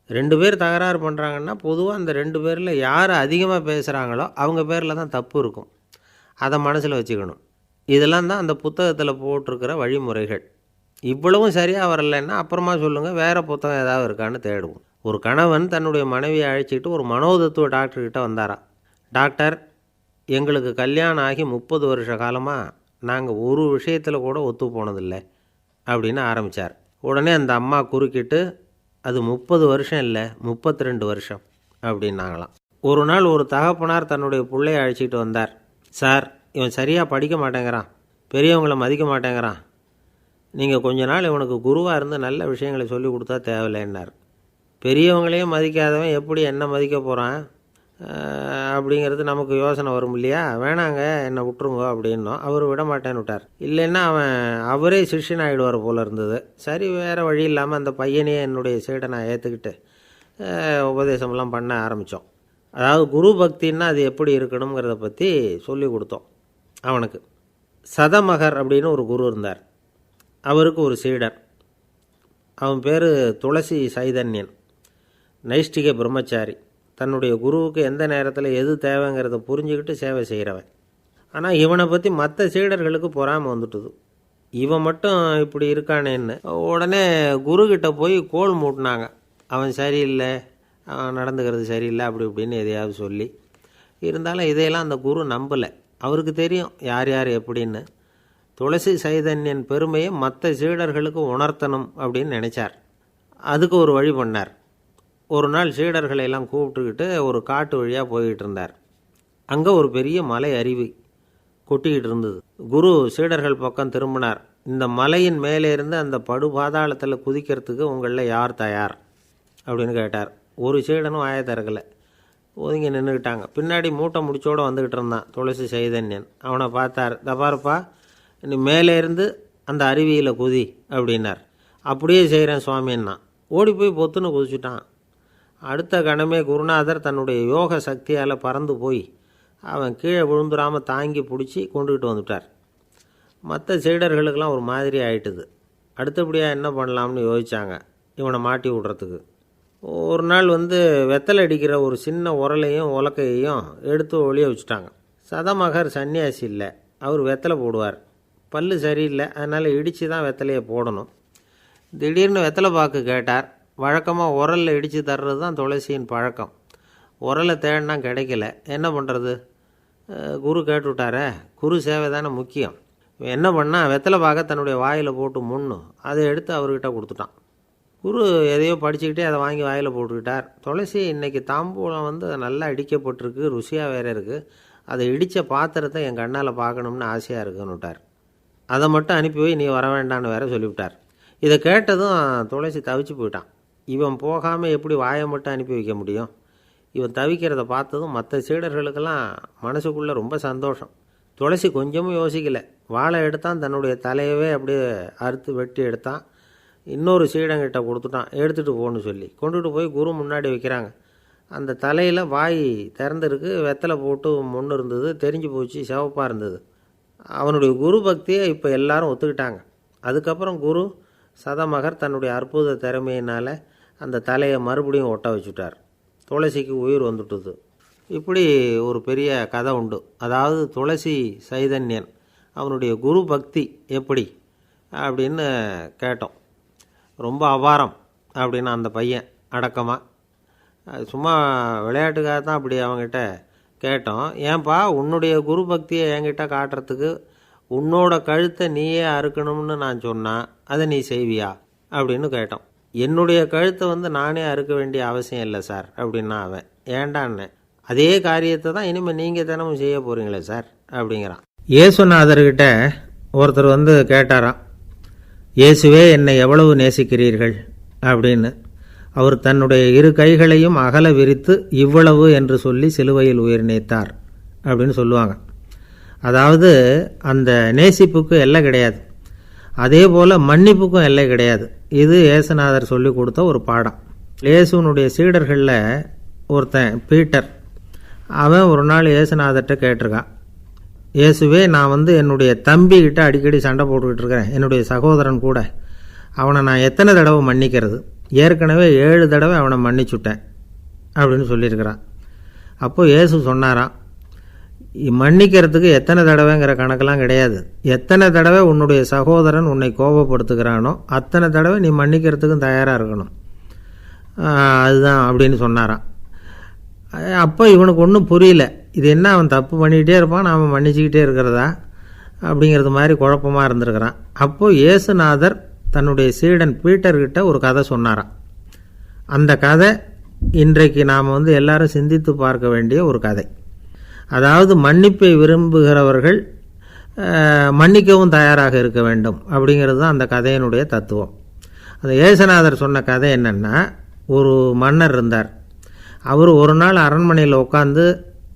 2 பேர் தகராறு பண்ணுறாங்கன்னா பொதுவாக அந்த 2 பேரில் யார் அதிகமாக பேசுகிறாங்களோ அவங்க பேரில் தான் தப்பு இருக்கும். அதை மனசில் வச்சுக்கணும். இதெல்லாம் தான் அந்த புத்தகத்தில் போட்டிருக்கிற வழிமுறைகள். இவ்வளவும் சரியாக வரலைன்னா அப்புறமா சொல்லுங்கள், வேறு புத்தகம் ஏதாவது இருக்கான்னு தேடுவோம். ஒரு கணவன் தன்னுடைய மனைவியை அழைச்சிட்டு ஒரு மனோதத்துவ டாக்டர்கிட்ட வந்தாராம். டாக்டர், எங்களுக்கு கல்யாணம் ஆகி 30 வருஷ காலமாக நாங்கள் ஒரு விஷயத்தில் கூட ஒத்து போனதில்லை அப்படின்னு ஆரம்பித்தார். உடனே அந்த அம்மா குறுக்கிட்டு, அது 30 வருஷம் இல்லை 32 வருஷம் அப்படின்னாங்களாம். ஒரு நாள் ஒரு தகப்பனார் தன்னுடைய பிள்ளையை அழைச்சிட்டு வந்தார். சார், இவன் சரியாக படிக்க மாட்டேங்கிறான், பெரியவங்களை மதிக்க மாட்டேங்கிறான், நீங்கள் கொஞ்ச நாள் இவனுக்கு குருவாக இருந்து நல்ல விஷயங்களை சொல்லி கொடுத்தா தேவையில்லைன்னார். பெரியவங்களையும் மதிக்காதவன் எப்படி என்ன மதிக்க போகிறான் அப்படிங்கிறது நமக்கு யோசனை வரும் இல்லையா? வேணாங்க என்னை விட்டுருங்க அப்படின்னோம். அவர் விட மாட்டேன்னு விட்டார். இல்லைன்னா அவரே சிஷ்யன் ஆகிடுவார் போல இருந்தது. சரி, வேறு வழி இல்லாமல் அந்த பையனையே என்னுடைய சீடனை ஏற்றுக்கிட்டு உபதேசமெல்லாம் பண்ண ஆரம்பித்தோம். அதாவது குரு பக்தின்னா அது எப்படி இருக்கணுங்கிறத பற்றி சொல்லி கொடுத்தோம் அவனுக்கு. சதமகர் அப்படின்னு ஒரு குரு இருந்தார். அவருக்கு ஒரு சீடர். அவன் பேர் துளசி சைதன்யன். நைஷ்டிக பிரம்மச்சாரி. தன்னுடைய குருவுக்கு எந்த நேரத்தில் எது தேவைங்கிறத புரிஞ்சுக்கிட்டு சேவை செய்கிறவன். ஆனால் இவனை பற்றி மற்ற சீடர்களுக்கு பொறாமை வந்துட்டுது. இவன் மட்டும் இப்படி இருக்கானேன்னு உடனே குருக்கிட்ட போய் கோல் மூட்டினாங்க. அவன் சரியில்லை, அவன் நடந்துக்கிறது சரியில்லை, அப்படி இப்படின்னு எதையாவது சொல்லி. இருந்தாலும் இதையெல்லாம் அந்த குரு நம்பலை. அவருக்கு தெரியும் யார் யார் எப்படின்னு. துளசி சைதன்யன் பெருமையை மற்ற சீடர்களுக்கு உணர்த்தணும் அப்படின்னு நினச்சார். அதுக்கு ஒரு வழி பண்ணார். ஒரு நாள் சீடர்களை எல்லாம் கூப்பிட்டுக்கிட்டு ஒரு காட்டு வழியாக போய்கிட்டு இருந்தார். அங்கே ஒரு பெரிய மலை அருவி கொட்டிக்கிட்டு இருந்தது. குரு சீடர்கள் பக்கம் திரும்பினார். இந்த மலையின் மேலே இருந்து அந்த படுபாதாளத்தில் குதிக்கிறதுக்கு உங்களில் யார் தயார் அப்படின்னு கேட்டார். ஒரு சீடனும் வாயை திறக்கலை, ஒதுங்கி நின்றுக்கிட்டாங்க. பின்னாடி மூட்டை முடிச்சோடு வந்துக்கிட்டு இருந்தான் துளசி சைதன்யன். அவனை பார்த்தார். தபாருப்பா, நீ மேலே இருந்து அந்த அருவியில் குதி அப்படின்னார். அப்படியே செய்கிறேன் சுவாமின்னா ஓடி போய் பொத்துன்னு குதிச்சுட்டான். அடுத்த கணமே குருநாதர் தன்னுடைய யோக சக்தியால் பறந்து போய் அவன் கீழே விழுந்துடாமல் தாங்கி பிடிச்சி கொண்டுக்கிட்டு வந்துட்டார். மற்ற சீடர்களுக்கெல்லாம் ஒரு மாதிரி ஆயிட்டுது. அடுத்தபடியாக என்ன பண்ணலாம்னு யோசித்தாங்க இவனை மாட்டி விடுறதுக்கு. ஒரு நாள் வெத்தலை அடிக்கிற ஒரு சின்ன உரலையும் உலக்கையையும் எடுத்து ஒளிய வச்சுட்டாங்க. சதமகர் சன்னியாசி இல்லை, அவர் வெத்தலை போடுவார். பல்லு சரியில்லை, அதனால் இடித்து தான் வெத்தலையை போடணும். திடீர்னு வெத்தலை பாக்கு கேட்டார். வழக்கமாக உரலில் இடித்து தர்றது தான் துளசியின் பழக்கம். உரலை தேடினா கிடைக்கல, என்ன பண்ணுறது? குரு கேட்டுவிட்டாரே, குரு சேவை தானே முக்கியம். என்ன பண்ணால் வெத்தலை பாக்க தன்னுடைய வாயில் போட்டு முன்னும் அதை எடுத்து அவர்கிட்ட கொடுத்துட்டான். குரு எதையோ படிச்சுக்கிட்டே அதை வாங்கி வாயில் போட்டுக்கிட்டார். துளசி இன்றைக்கி தாம்பூலம் நல்லா இடிக்கப்பட்டிருக்கு, ருசியாக வேறு இருக்குது, அதை இடித்த பாத்திரத்தை என் கண்ணால் பார்க்கணும்னு ஆசையாக இருக்குன்னு விட்டார். அதை மட்டும் அனுப்பி போய் நீ வர வேண்டான்னு வேற சொல்லிவிட்டார். இதை கேட்டதும் துளசி தவிச்சு போயிட்டான். இவன் போகாமல் எப்படி வாயை மட்டும் அனுப்பி வைக்க முடியும்? இவன் தவிக்கிறத பார்த்ததும் மற்ற சீடர்களுக்கெல்லாம் மனசுக்குள்ளே ரொம்ப சந்தோஷம். துளசி கொஞ்சமும் யோசிக்கலை. வாழை எடுத்தான், தன்னுடைய தலையவே அப்படியே அறுத்து வெட்டி எடுத்தான். இன்னொரு சீடங்கிட்ட கொடுத்துட்டான், எடுத்துகிட்டு போன்னு சொல்லி. கொண்டுட்டு போய் குரு முன்னாடி வைக்கிறாங்க. அந்த தலையில் வாய் திறந்துருக்கு, வெத்தலை போட்டு முன்னு இருந்தது, தெரிஞ்சு போச்சு, சிவப்பாக இருந்தது. அவனுடைய குரு பக்தியை இப்போ எல்லாரும் ஒத்துக்கிட்டாங்க. அதுக்கப்புறம் குரு சதமகர் தன்னுடைய அற்புத திறமையினால் அந்த தலையை மறுபடியும் ஒட்ட வச்சுட்டார். துளசிக்கு உயிர் வந்துட்டுது. இப்படி ஒரு பெரிய கதை உண்டு. அதாவது துளசி சைதன்யன் அவனுடைய குரு பக்தி எப்படி அப்படின்னு கேட்டோம். ரொம்ப அபாரம் அப்படின்னு அந்த பையன் அடக்கமாக, சும்மா விளையாட்டுக்காக தான் அப்படி அவங்ககிட்ட கேட்டோம். ஏன்பா உன்னுடைய குரு பக்தியை என்கிட்ட காட்டுறதுக்கு உன்னோட கழுத்தை நீயே அறுக்கணும்னு நான் சொன்னால் அதை நீ செய்வியா அப்படின்னு கேட்டோம். என்னுடைய கழுத்தை நானே அறுக்க வேண்டிய அவசியம் இல்லை சார் அப்படின்னா அவன். ஏண்டான்னு, அதே காரியத்தை தான் இனிமேல் நீங்கள் தினமும் செய்ய போகிறீங்களே சார் அப்படிங்கிறான். இயேசுநாதர்கிட்ட ஒருத்தர் கேட்டாராம், இயேசுவே என்னை எவ்வளவு நேசிக்கிறீர்கள் அப்படின்னு. அவர் தன்னுடைய இரு கைகளையும் அகல விரித்து இவ்வளவு என்று சொல்லி சிலுவையில் உயிர் நீத்தார் அப்படின்னு சொல்லுவாங்க. அதாவது அந்த நேசிப்புக்கு எல்லை கிடையாது, அதே போல் மன்னிப்புக்கும் எல்லை கிடையாது. இது இயேசுநாதர் சொல்லி கொடுத்த ஒரு பாடம். இயேசுனுடைய சீடர்களில் ஒருத்தன் பீட்டர், அவன் ஒரு நாள் இயேசுநாதர்கிட்ட கேட்டிருக்கான், இயேசுவே நான் என்னுடைய தம்பிக்கிட்ட அடிக்கடி சண்டை போட்டுக்கிட்டு இருக்கிறேன், என்னுடைய சகோதரன் கூட, அவனை நான் எத்தனை தடவை மன்னிக்கிறது? ஏற்கனவே 7 தடவை அவனை மன்னிச்சுட்டேன் அப்படின்னு சொல்லியிருக்கிறான். அப்போது இயேசு சொன்னாராம், மன்னிக்கிறதுக்கு எத்தனை தடவைங்கிற கணக்கெல்லாம் கிடையாது. எத்தனை தடவை உன்னுடைய சகோதரன் உன்னை கோபப்படுத்துகிறானோ அத்தனை தடவை நீ மன்னிக்கிறதுக்கும் தயாராக இருக்கணும், அதுதான் அப்படின்னு சொன்னாராம். அப்போ இவனுக்கு ஒன்றும் புரியல, இது என்ன அவன் தப்பு பண்ணிக்கிட்டே இருப்பான், நாம் மன்னிச்சுக்கிட்டே இருக்கிறதா அப்படிங்கிறது மாதிரி குழப்பமாக இருந்திருக்கிறான். அப்போது இயேசுநாதர் தன்னுடைய சீடன் பீட்டர்கிட்ட ஒரு கதை சொன்னாராம். அந்த கதை இன்றைக்கு நாம் எல்லாரும் சிந்தித்து பார்க்க வேண்டிய ஒரு கதை. அதாவது மன்னிப்பை விரும்புகிறவர்கள் மன்னிக்கவும் தயாராக இருக்க வேண்டும் அப்படிங்கிறது தான் அந்த கதையினுடைய தத்துவம். அந்த இயேசுநாதர் சொன்ன கதை என்னென்னா, ஒரு மன்னர் இருந்தார். அவர் ஒரு நாள் அரண்மனையில் உட்காந்து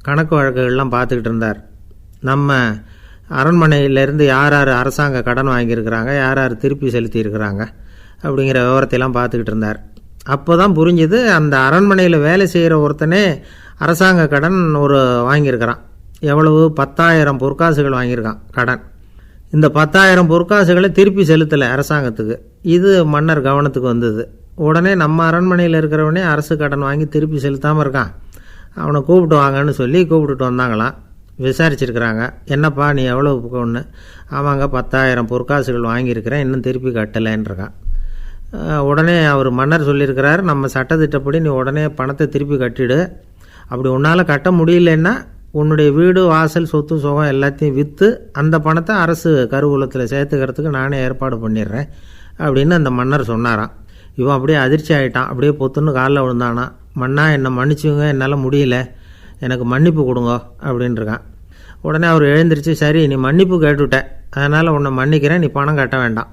கணக்கு வழக்குகள்லாம் பார்த்துக்கிட்டு இருந்தார். நம்ம அரண்மனையிலேருந்து யார் யார் அரசாங்க கடன் வாங்கியிருக்கிறாங்க, யார் யார் திருப்பி செலுத்தியிருக்கிறாங்க அப்படிங்கிற விவரத்தையெல்லாம் பார்த்துக்கிட்டு இருந்தார். அப்போ தான் புரிஞ்சுது, அந்த அரண்மனையில் வேலை செய்கிற ஒருத்தனே அரசாங்க கடன் வாங்கியிருக்கிறான். எவ்வளவு? 10,000 பொற்காசுகள் வாங்கியிருக்கான் கடன். இந்த 10,000 பொற்காசுகளை திருப்பி செலுத்தலை அரசாங்கத்துக்கு. இது மன்னர் கவனத்துக்கு வந்தது. உடனே நம்ம அரண்மனையில் இருக்கிறவனே அரசு கடன் வாங்கி திருப்பி செலுத்தாமல் இருக்கான், அவனை கூப்பிட்டு வாங்கன்னு சொல்லி கூப்பிட்டுட்டு வந்தாங்களாம். விசாரிச்சிருக்கிறாங்க, என்னப்பா நீ எவ்வளோ ஒன்று? ஆமாங்க 10,000 பொற்காசுகள் வாங்கியிருக்கிறேன், இன்னும் திருப்பி கட்டலைன்றிருக்கான். உடனே அவர் மன்னர் சொல்லியிருக்கிறார், நம்ம சட்டத்திட்டப்படி நீ உடனே பணத்தை திருப்பி கட்டிடு. அப்படி உன்னால் கட்ட முடியலன்னா உன்னுடைய வீடு வாசல் சொத்து சுகம் எல்லாத்தையும் விற்று அந்த பணத்தை அரசு கருவூலத்தில் சேர்த்துக்கிறதுக்கு நானே ஏற்பாடு பண்ணிடுறேன் அப்படின்னு அந்த மன்னர் சொன்னாராம். இவன் அப்படியே அதிர்ச்சி ஆகிட்டான். அப்படியே பொத்துன்னு காலில் விழுந்தானா. மன்னா என்னை மன்னிச்சுங்க, என்னால் முடியல, எனக்கு மன்னிப்பு கொடுங்க அப்படின்ட்டுருக்கான். உடனே அவர் எழுந்திரிச்சு, சரி நீ மன்னிப்பு கேட்டுவிட்ட, அதனால் உன்னை மன்னிக்கிறேன், நீ பணம் கட்ட வேண்டாம்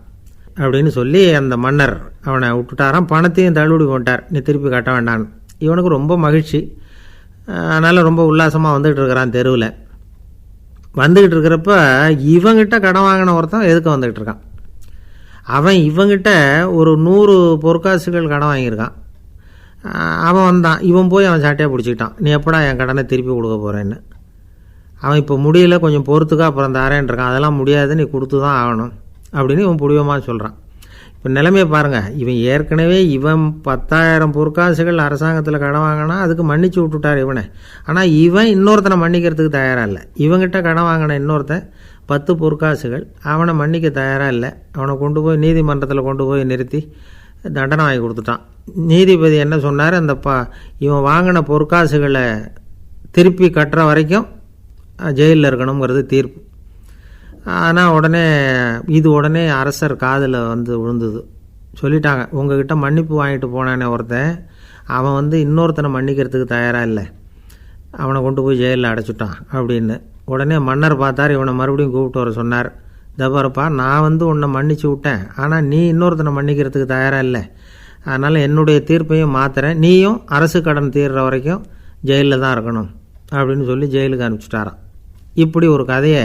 அப்படின்னு சொல்லி அந்த மன்னர் அவனை விட்டுட்டாராம். பணத்தையும் தள்ளுபடி பண்ணிட்டார், நீ திருப்பி கட்ட வேண்டான்னு. இவனுக்கு ரொம்ப மகிழ்ச்சி. அதனால் ரொம்ப உல்லாசமாக வந்துக்கிட்டு இருக்கிறான். தெருவில் வந்துக்கிட்டு இருக்கிறப்ப இவங்கிட்ட கடன் வாங்கின ஒருத்தன் எதுக்கு வந்துக்கிட்டு இருக்கான். அவன் இவங்கிட்ட ஒரு 100 பொற்காசுகள் கடன் வாங்கியிருக்கான். அவன் வந்தான். இவன் போய் அவன் சாட்டையாக பிடிச்சிக்கிட்டான், நீ எப்படா என் கடனை திருப்பி கொடுக்க போகிறேன்னு. அவன் இப்போ முடியல, கொஞ்சம் பொறுத்துக்கா, அப்புறம் தரேன் இருக்கான். அதெல்லாம் முடியாது, நீ கொடுத்து தான் ஆகணும் அப்படின்னு இவன் புடிவமாக சொல்கிறான். இப்போ நிலைமையை பாருங்கள், இவன் ஏற்கனவே 10,000 பொற்காசுகள் அரசாங்கத்தில் கடன் வாங்கினா அதுக்கு மன்னிச்சு விட்டுட்டார் இவனை. ஆனால் இவன் இன்னொருத்தனை மன்னிக்கிறதுக்கு தயாராக இல்லை. இவங்கிட்ட கடன் வாங்கின இன்னொருத்தன் 10 பொற்காசுகள், அவனை மன்னிக்க தயாராக இல்லை. அவனை கொண்டு போய் நீதிமன்றத்தில் கொண்டு போய் நிறுத்தி தண்டனை வாங்கி கொடுத்துட்டான். நீதிபதி என்ன சொன்னார், அந்த இவன் வாங்கின பொற்காசுகளை திருப்பி கட்டுற வரைக்கும் ஜெயிலில் இருக்கணுங்கிறது தீர்ப்பு. ஆனால் உடனே அரசர் காதில் விழுந்தது. சொல்லிட்டாங்க, உங்ககிட்ட மன்னிப்பு வாங்கிட்டு போனானே ஒருத்தன், அவன் இன்னொருத்தனை மன்னிக்கிறதுக்கு தயாராக இல்லை, அவனை கொண்டு போய் ஜெயிலில் அடைச்சிட்டான் அப்படின்னு. உடனே மன்னர் பார்த்தார், இவனை மறுபடியும் கூப்பிட்டு வர சொன்னார். தபாரப்பா, நான் உன்னை மன்னிச்சு விட்டேன், ஆனால் நீ இன்னொருத்தனை மன்னிக்கிறதுக்கு தயாராக இல்லை, அதனால் என்னுடைய தீர்ப்பையும் மாற்றுறேன், நீயும் அரசு கடன் தீர்ற வரைக்கும் ஜெயிலில் தான் இருக்கணும் அப்படின்னு சொல்லி ஜெயிலுக்கு அனுப்பிச்சிட்டாராம். இப்படி ஒரு கதையை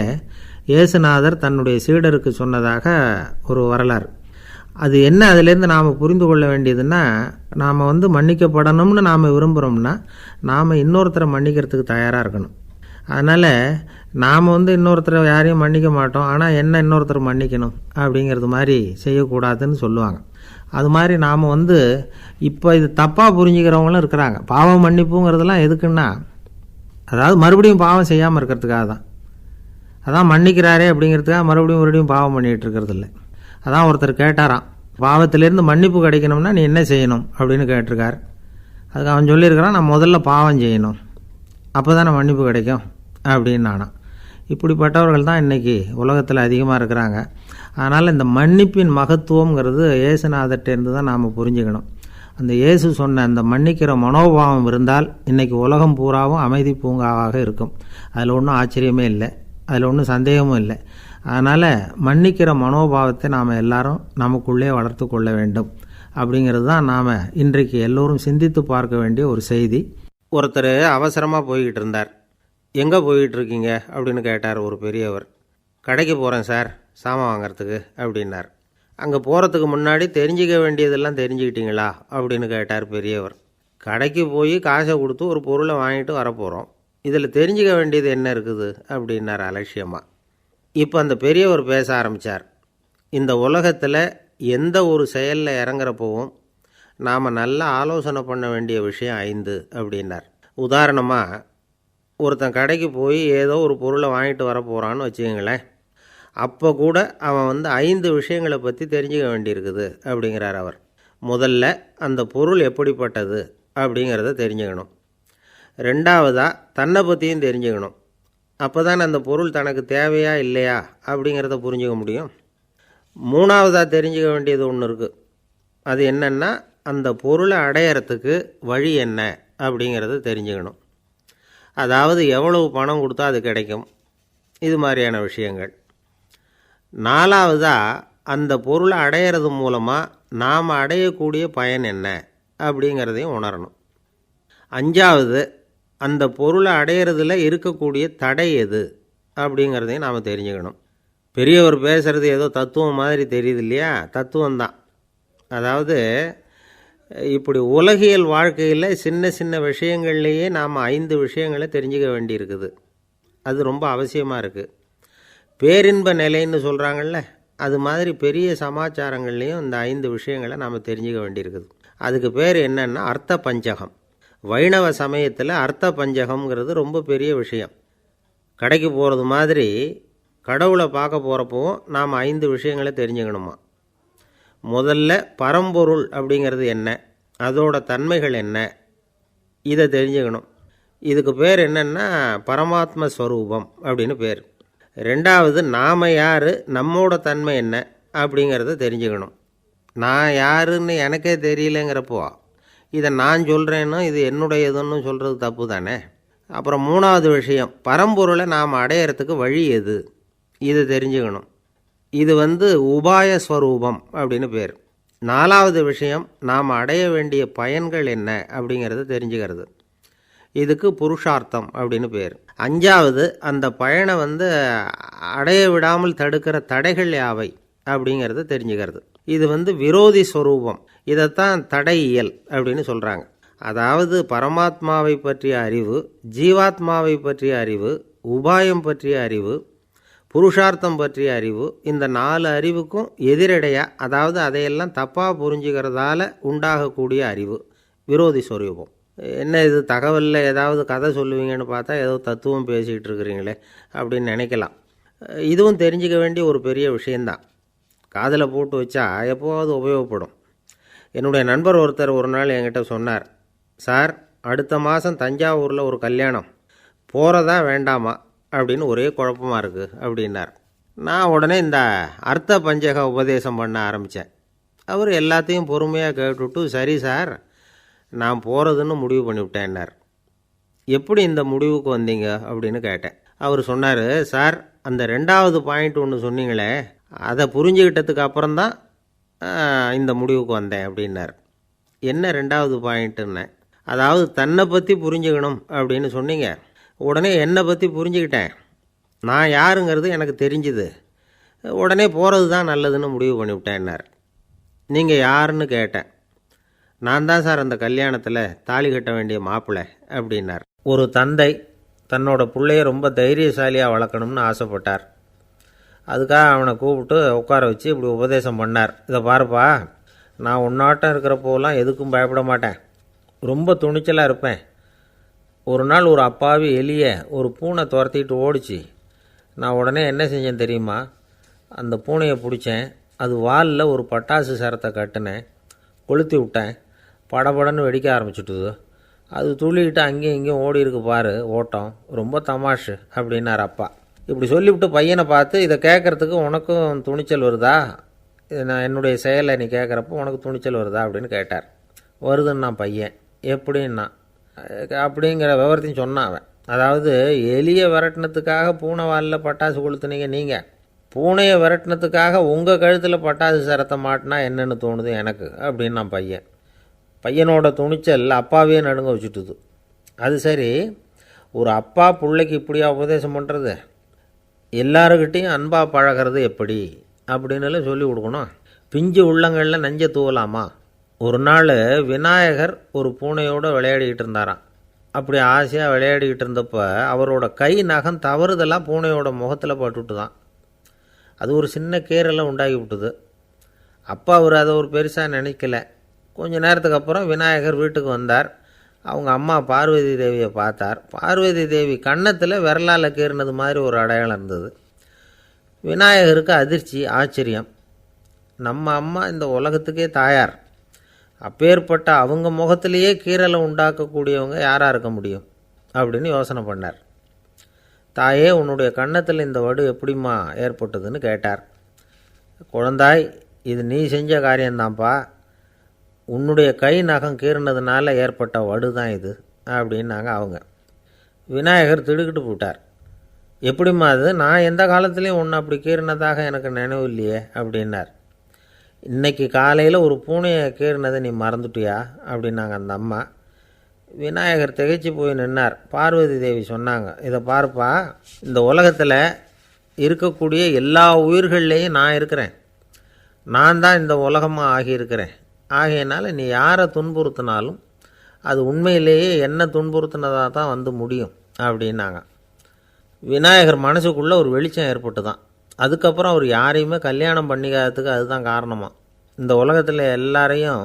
இயேசுநாதர் தன்னுடைய சீடருக்கு சொன்னதாக ஒரு வரலாறு. அது என்ன, அதிலேருந்து நாம் புரிந்து கொள்ள வேண்டியதுன்னா, நாம் மன்னிக்கப்படணும்னு நாம் விரும்புகிறோம்னா நாம் இன்னொருத்தரை மன்னிக்கிறதுக்கு தயாராக இருக்கணும். அதனால் நாம் இன்னொருத்தரை யாரையும் மன்னிக்க மாட்டோம், ஆனால் என்ன இன்னொருத்தர் மன்னிக்கணும் அப்படிங்கிறது மாதிரி செய்யக்கூடாதுன்னு சொல்லுவாங்க. அது மாதிரி நாம் இப்போ இது தப்பாக புரிஞ்சுக்கிறவங்களும் இருக்கிறாங்க. பாவம் மன்னிப்புங்கிறதுலாம் எதுக்குன்னா, அதாவது மறுபடியும் பாவம் செய்யாமல் இருக்கிறதுக்காக தான். அதான் மன்னிக்கிறாரே அப்படிங்கிறதுக்காக மறுபடியும் பாவம் பண்ணிகிட்டு இருக்கிறது இல்லை. அதான் ஒருத்தர் கேட்டாராம், பாவத்திலேருந்து மன்னிப்பு கிடைக்கணும்னா நீ என்ன செய்யணும் அப்படின்னு கேட்டிருக்கார். அதுக்கு அவன் சொல்லியிருக்கிறான், நான் முதல்ல பாவம் செய்யணும், அப்போ தான் மன்னிப்பு கிடைக்கும் அப்படின்னு நானாம். இப்படிப்பட்டவர்கள் தான் இன்றைக்கி உலகத்தில் அதிகமாக இருக்கிறாங்க. அதனால் இந்த மன்னிப்பின் மகத்துவங்கிறது இயேசுநாதர்கிட்டேருந்து தான் நாம் புரிஞ்சுக்கணும். அந்த இயேசு சொன்ன அந்த மன்னிக்கிற மனோபாவம் இருந்தால் இன்றைக்கி உலகம் பூராவும் அமைதி பூங்காவாக இருக்கும். அதில் ஒன்றும் ஆச்சரியமே இல்லை, அதில் ஒன்றும் சந்தேகமும் இல்லை. அதனால் மன்னிக்கிற மனோபாவத்தை நாம் எல்லாரும் நமக்குள்ளே வளர்த்து கொள்ள வேண்டும் அப்படிங்கிறது தான் நாம் இன்றைக்கு எல்லோரும் சிந்தித்து பார்க்க வேண்டிய ஒரு செய்தி. ஒருத்தர் அவசரமாக போய்கிட்டு இருந்தார். எங்கே போய்கிட்டு இருக்கீங்க அப்படின்னு கேட்டார் ஒரு பெரியவர். கடைக்கு போகிறேன் சார், சாமான் வாங்கிறதுக்கு அப்படின்னார். அங்கே போகிறதுக்கு முன்னாடி தெரிஞ்சிக்க வேண்டியதெல்லாம் தெரிஞ்சுக்கிட்டீங்களா அப்படின்னு கேட்டார் பெரியவர். கடைக்கு போய் காசை கொடுத்து ஒரு பொருளை வாங்கிட்டு வரப்போகிறோம், இதில் தெரிஞ்சிக்க வேண்டியது என்ன இருக்குது அப்படின்னார் அலட்சியமாக. இப்போ அந்த பெரியவர் பேச ஆரம்பித்தார். இந்த உலகத்தில் எந்த ஒரு செயலில் இறங்குறப்பவும் நாம் நல்லா ஆலோசனை பண்ண வேண்டிய விஷயம் 5 அப்படின்னார். உதாரணமாக, ஒருத்தன் கடைக்கு போய் ஏதோ ஒரு பொருளை வாங்கிட்டு வர போகிறான்னு வச்சுக்கங்களேன். அப்போ கூட அவன் 5 விஷயங்களை பற்றி தெரிஞ்சுக்க வேண்டியிருக்குது அப்படிங்கிறார் அவர். முதல்ல அந்த பொருள் எப்படிப்பட்டது அப்படிங்கிறத தெரிஞ்சுக்கணும். ரெண்டாவதாக தன்னை பற்றியும் தெரிஞ்சுக்கணும். அப்போ தான் அந்த பொருள் தனக்கு தேவையா இல்லையா அப்படிங்கிறத புரிஞ்சுக்க முடியும். மூணாவதாக தெரிஞ்சுக்க வேண்டியது ஒன்று இருக்குது. அது என்னென்னா, அந்த பொருளை அடையிறதுக்கு வழி என்ன அப்படிங்கிறத தெரிஞ்சுக்கணும். அதாவது எவ்வளவு பணம் கொடுத்தா அது கிடைக்கும், இது மாதிரியான விஷயங்கள். நாலாவதாக அந்த பொருளை அடையிறது மூலமாக நாம் அடையக்கூடிய பயன் என்ன அப்படிங்கிறதையும் உணரணும். அஞ்சாவது, அந்த பொருளை அடையிறதுல இருக்கக்கூடிய தடை எது அப்படிங்கிறதையும் நாம் தெரிஞ்சுக்கணும். பெரியவர் பேசுகிறது ஏதோ தத்துவம் மாதிரி தெரியுது இல்லையா? தத்துவம்தான். அதாவது இப்படி உலகியல் வாழ்க்கையில் சின்ன சின்ன விஷயங்கள்லேயே நாம் 5 விஷயங்களை தெரிஞ்சுக்க வேண்டியிருக்குது. அது ரொம்ப அவசியமாக இருக்குது. பேரின்ப நிலைன்னு சொல்கிறாங்கள்ல, அது மாதிரி பெரிய சமாச்சாரங்கள்லேயும் இந்த 5 விஷயங்களை நாம் தெரிஞ்சுக்க வேண்டியிருக்குது. அதுக்கு பேர் என்னன்னா அர்த்த பஞ்சகம். வைணவ சமயத்தில் அர்த்த பஞ்சகம்ங்கிறது ரொம்ப பெரிய விஷயம். கடைக்கு போகிறது மாதிரி கடவுளை பார்க்க போகிறப்பவும் நாம் 5 விஷயங்களை தெரிஞ்சுக்கணுமா. முதல்ல பரம்பொருள் அப்படிங்கிறது என்ன, அதோட தன்மைகள் என்ன, இதை தெரிஞ்சுக்கணும். இதுக்கு பேர் என்னென்னா பரமாத்ம ஸ்வரூபம் அப்படின்னு பேர். ரெண்டாவது, நாம் யார், நம்மோட தன்மை என்ன அப்படிங்கிறத தெரிஞ்சுக்கணும். நான் யாருன்னு எனக்கே தெரியலங்கிறப்போ இதை நான் சொல்கிறேன்னு இது என்னுடையதுன்னு சொல்கிறது தப்பு தானே. அப்புறம் மூணாவது விஷயம், பரம்பொருளை நாம் அடையிறதுக்கு வழி எது, இதை தெரிஞ்சுக்கணும். இது உபாய ஸ்வரூபம் அப்படின்னு பேர். நாலாவது விஷயம், நாம் அடைய வேண்டிய பயன்கள் என்ன அப்படிங்கிறத தெரிஞ்சுக்கிறது. இதுக்கு புருஷார்த்தம் அப்படின்னு பேர். அஞ்சாவது, அந்த பயனை அடைய விடாமல் தடுக்கிற தடைகள் யாவை அப்படிங்கிறத தெரிஞ்சுக்கிறது. இது விரோதி ஸ்வரூபம். இதைத்தான் தடையியல் அப்படின்னு சொல்கிறாங்க. அதாவது பரமாத்மாவை பற்றிய அறிவு, ஜீவாத்மாவை பற்றிய அறிவு, உபாயம் பற்றிய அறிவு, புருஷார்த்தம் பற்றிய அறிவு, இந்த 4 அறிவுக்கும் எதிரடையாக, அதாவது அதையெல்லாம் தப்பாக புரிஞ்சுக்கிறதால உண்டாகக்கூடிய அறிவு விரோதி ஸ்வரூபம். என்ன இது தகவலில் ஏதாவது கதை சொல்லுவீங்கன்னு பார்த்தா ஏதோ தத்துவம் பேசிகிட்டு இருக்கிறீங்களே அப்படின்னு நினைக்கலாம். இதுவும் தெரிஞ்சிக்க வேண்டிய ஒரு பெரிய விஷயந்தான். காதில் போட்டு வச்சா எப்போவாவது உபயோகப்படும். என்னுடைய நண்பர் ஒருத்தர் ஒரு நாள் என்கிட்ட சொன்னார், சார் அடுத்த மாதம் தஞ்சாவூரில் ஒரு கல்யாணம், போகிறதா வேண்டாமா அப்படின்னு ஒரே குழப்பமாக இருக்குது அப்படின்னார். நான் உடனே இந்த அர்த்த பஞ்சக உபதேசம் பண்ண ஆரம்பித்தேன். அவர் எல்லாத்தையும் பொறுமையாக கேட்டுவிட்டு, சரி சார் நான் போகிறதுன்னு முடிவு பண்ணிவிட்டேன்னார். எப்படி இந்த முடிவுக்கு வந்தீங்க அப்படின்னு கேட்டேன். அவர் சொன்னார், சார் அந்த 2வது பாயிண்ட் ஒன்று சொன்னீங்களே, அதை புரிஞ்சுக்கிட்டதுக்கு அப்புறம்தான் இந்த முடிவுக்கு வந்தேன் அப்படின்னார். என்ன 2வது பாயிண்ட்டுன்னு? அதாவது தன்னை பற்றி புரிஞ்சுக்கணும் அப்படின்னு சொன்னீங்க. உடனே என்னை பற்றி புரிஞ்சுக்கிட்டேன், நான் யாருங்கிறது எனக்கு தெரிஞ்சுது, உடனே போகிறது தான் நல்லதுன்னு முடிவு பண்ணிவிட்டேன்னார். நீங்கள் யாருன்னு கேட்டேன். நான் தான் சார் அந்த கல்யாணத்தில் தாலி கட்ட வேண்டிய மாப்பிள்ளை அப்படின்னார். ஒரு தந்தை தன்னோட பிள்ளைய ரொம்ப தைரியசாலியாக வளர்க்கணும்னு ஆசைப்பட்டார். அதுக்காக அவனை கூப்பிட்டு உட்கார வச்சு இப்படி உபதேசம் பண்ணார். இதை பாருப்பா, நான் உன்னாட்டம் இருக்கிறப்போலாம் எதுக்கும் பயப்பட மாட்டேன், ரொம்ப துணிச்சலாக இருப்பேன். ஒரு நாள் ஒரு அப்பாவி எலியை ஒரு பூனை துரத்திட்டு ஓடிச்சு. நான் உடனே என்ன செஞ்சேன் தெரியுமா? அந்த பூனையை பிடிச்சேன், அது வாலில் ஒரு பட்டாசு சரத்தை கட்டினேன், கொளுத்தி விட்டேன், படபடன்னு வெடிக்க ஆரம்பிச்சுட்டுது. அது துள்ளிக்கிட்டு அங்கேயும் இங்கேயும் ஓடி இருக்கு பாரு ஓட்டம், ரொம்ப தமாஷு அப்படின்னார் அப்பா. இப்படி சொல்லிவிட்டு பையனை பார்த்து, இதை கேட்குறதுக்கு உனக்கும் துணிச்சல் வருதா, நான் என்னுடைய செயலை நீ கேட்குறப்போ உனக்கு துணிச்சல் வருதா அப்படின்னு கேட்டார். வருதுன்னா பையன். எப்படின்னா அப்படிங்கிற விவரத்தையும் சொன்னான் அவன். அதாவது எலியை விரட்டினத்துக்காக பூனை வாலில் பட்டாசு கொளுத்துனீங்க நீங்கள், பூனையை விரட்டினத்துக்காக உங்கள் கழுத்தில் பட்டாசு சரத்தை மாட்டினா என்னென்னு தோணுது எனக்கு அப்படின்னு நான் பையன். பையனோட துணிச்சல் அப்பாவே நடுங்க வச்சுட்டுது. அது சரி, ஒரு அப்பா பிள்ளைக்கு இப்படியா உபதேசம் பண்ணுறது? எல்லாருக்கிட்டையும் அன்பாக பழகிறது எப்படி அப்படின்னு சொல்லி கொடுக்கணும். பிஞ்சு உள்ளங்களில் நஞ்சை தூவலாமா? ஒரு நாள் விநாயகர் ஒரு பூனையோடு விளையாடிக்கிட்டு இருந்தாராம். அப்படி ஆசையாக விளையாடிக்கிட்டு இருந்தப்போ அவரோட கை நகம் தவறுதெல்லாம் பூனையோட முகத்தில் பட்டுட்டு தான். அது ஒரு சின்ன கீறலை உண்டாகி விட்டுது. அப்பா அவர் அதை ஒரு பெருசாக நினைக்கல. கொஞ்ச நேரத்துக்கு அப்புறம் விநாயகர் வீட்டுக்கு வந்தார். அவங்க அம்மா பார்வதி தேவியை பார்த்தார். பார்வதி தேவி கன்னத்தில் விரலால் கீறினது மாதிரி ஒரு அடையாளம் இருந்தது. விநாயகருக்கு அதிர்ச்சி, ஆச்சரியம். நம்ம அம்மா இந்த உலகத்துக்கே தாயார், அப்பேற்பட்ட அவங்க முகத்திலேயே கீறலை உண்டாக்கக்கூடியவங்க யாராக இருக்க முடியும் அப்படின்னு யோசனை பண்ணார். தாயே, உன்னுடைய கன்னத்தில் இந்த வடு எப்படிம்மா ஏற்பட்டதுன்னு கேட்டார். குழந்தாய், இது நீ செஞ்ச காரியம்தான்ப்பா, உன்னுடைய கை நகம் கீறினதுனால ஏற்பட்ட வடு தான் இது அப்படின்னாங்க அவங்க. விநாயகர் திடுக்கிட்டு போட்டார். எப்படிம்மா அது? நான் எந்த காலத்துலேயும் ஒன்று அப்படி கீறினதாக எனக்கு நினைவு இல்லையே அப்படின்னார். இன்றைக்கி காலையில் ஒரு பூனையை கீறினதை நீ மறந்துட்டியா அப்படின்னாங்க அந்த அம்மா. விநாயகர் திகைச்சு போய் நின்னார். பார்வதி தேவி சொன்னாங்க, இதை பார்ப்பா, இந்த உலகத்தில் இருக்கக்கூடிய எல்லா உயிர்கள்லேயும் நான் இருக்கிறேன். நான் தான் இந்த உலகமாக ஆகியிருக்கிறேன். ஆகையினால நீ யாரை துன்புறுத்தினாலும் அது உண்மையிலேயே என்ன துன்புறுத்தினதாக தான் வந்து முடியும் அப்படின்னாங்க. விநாயகர் மனசுக்குள்ளே ஒரு வெளிச்சம் ஏற்பட்டு தான். அதுக்கப்புறம் அவர் யாரையுமே கல்யாணம் பண்ணிக்காததுக்கு அதுதான் காரணமாக. இந்த உலகத்தில் எல்லாரையும்,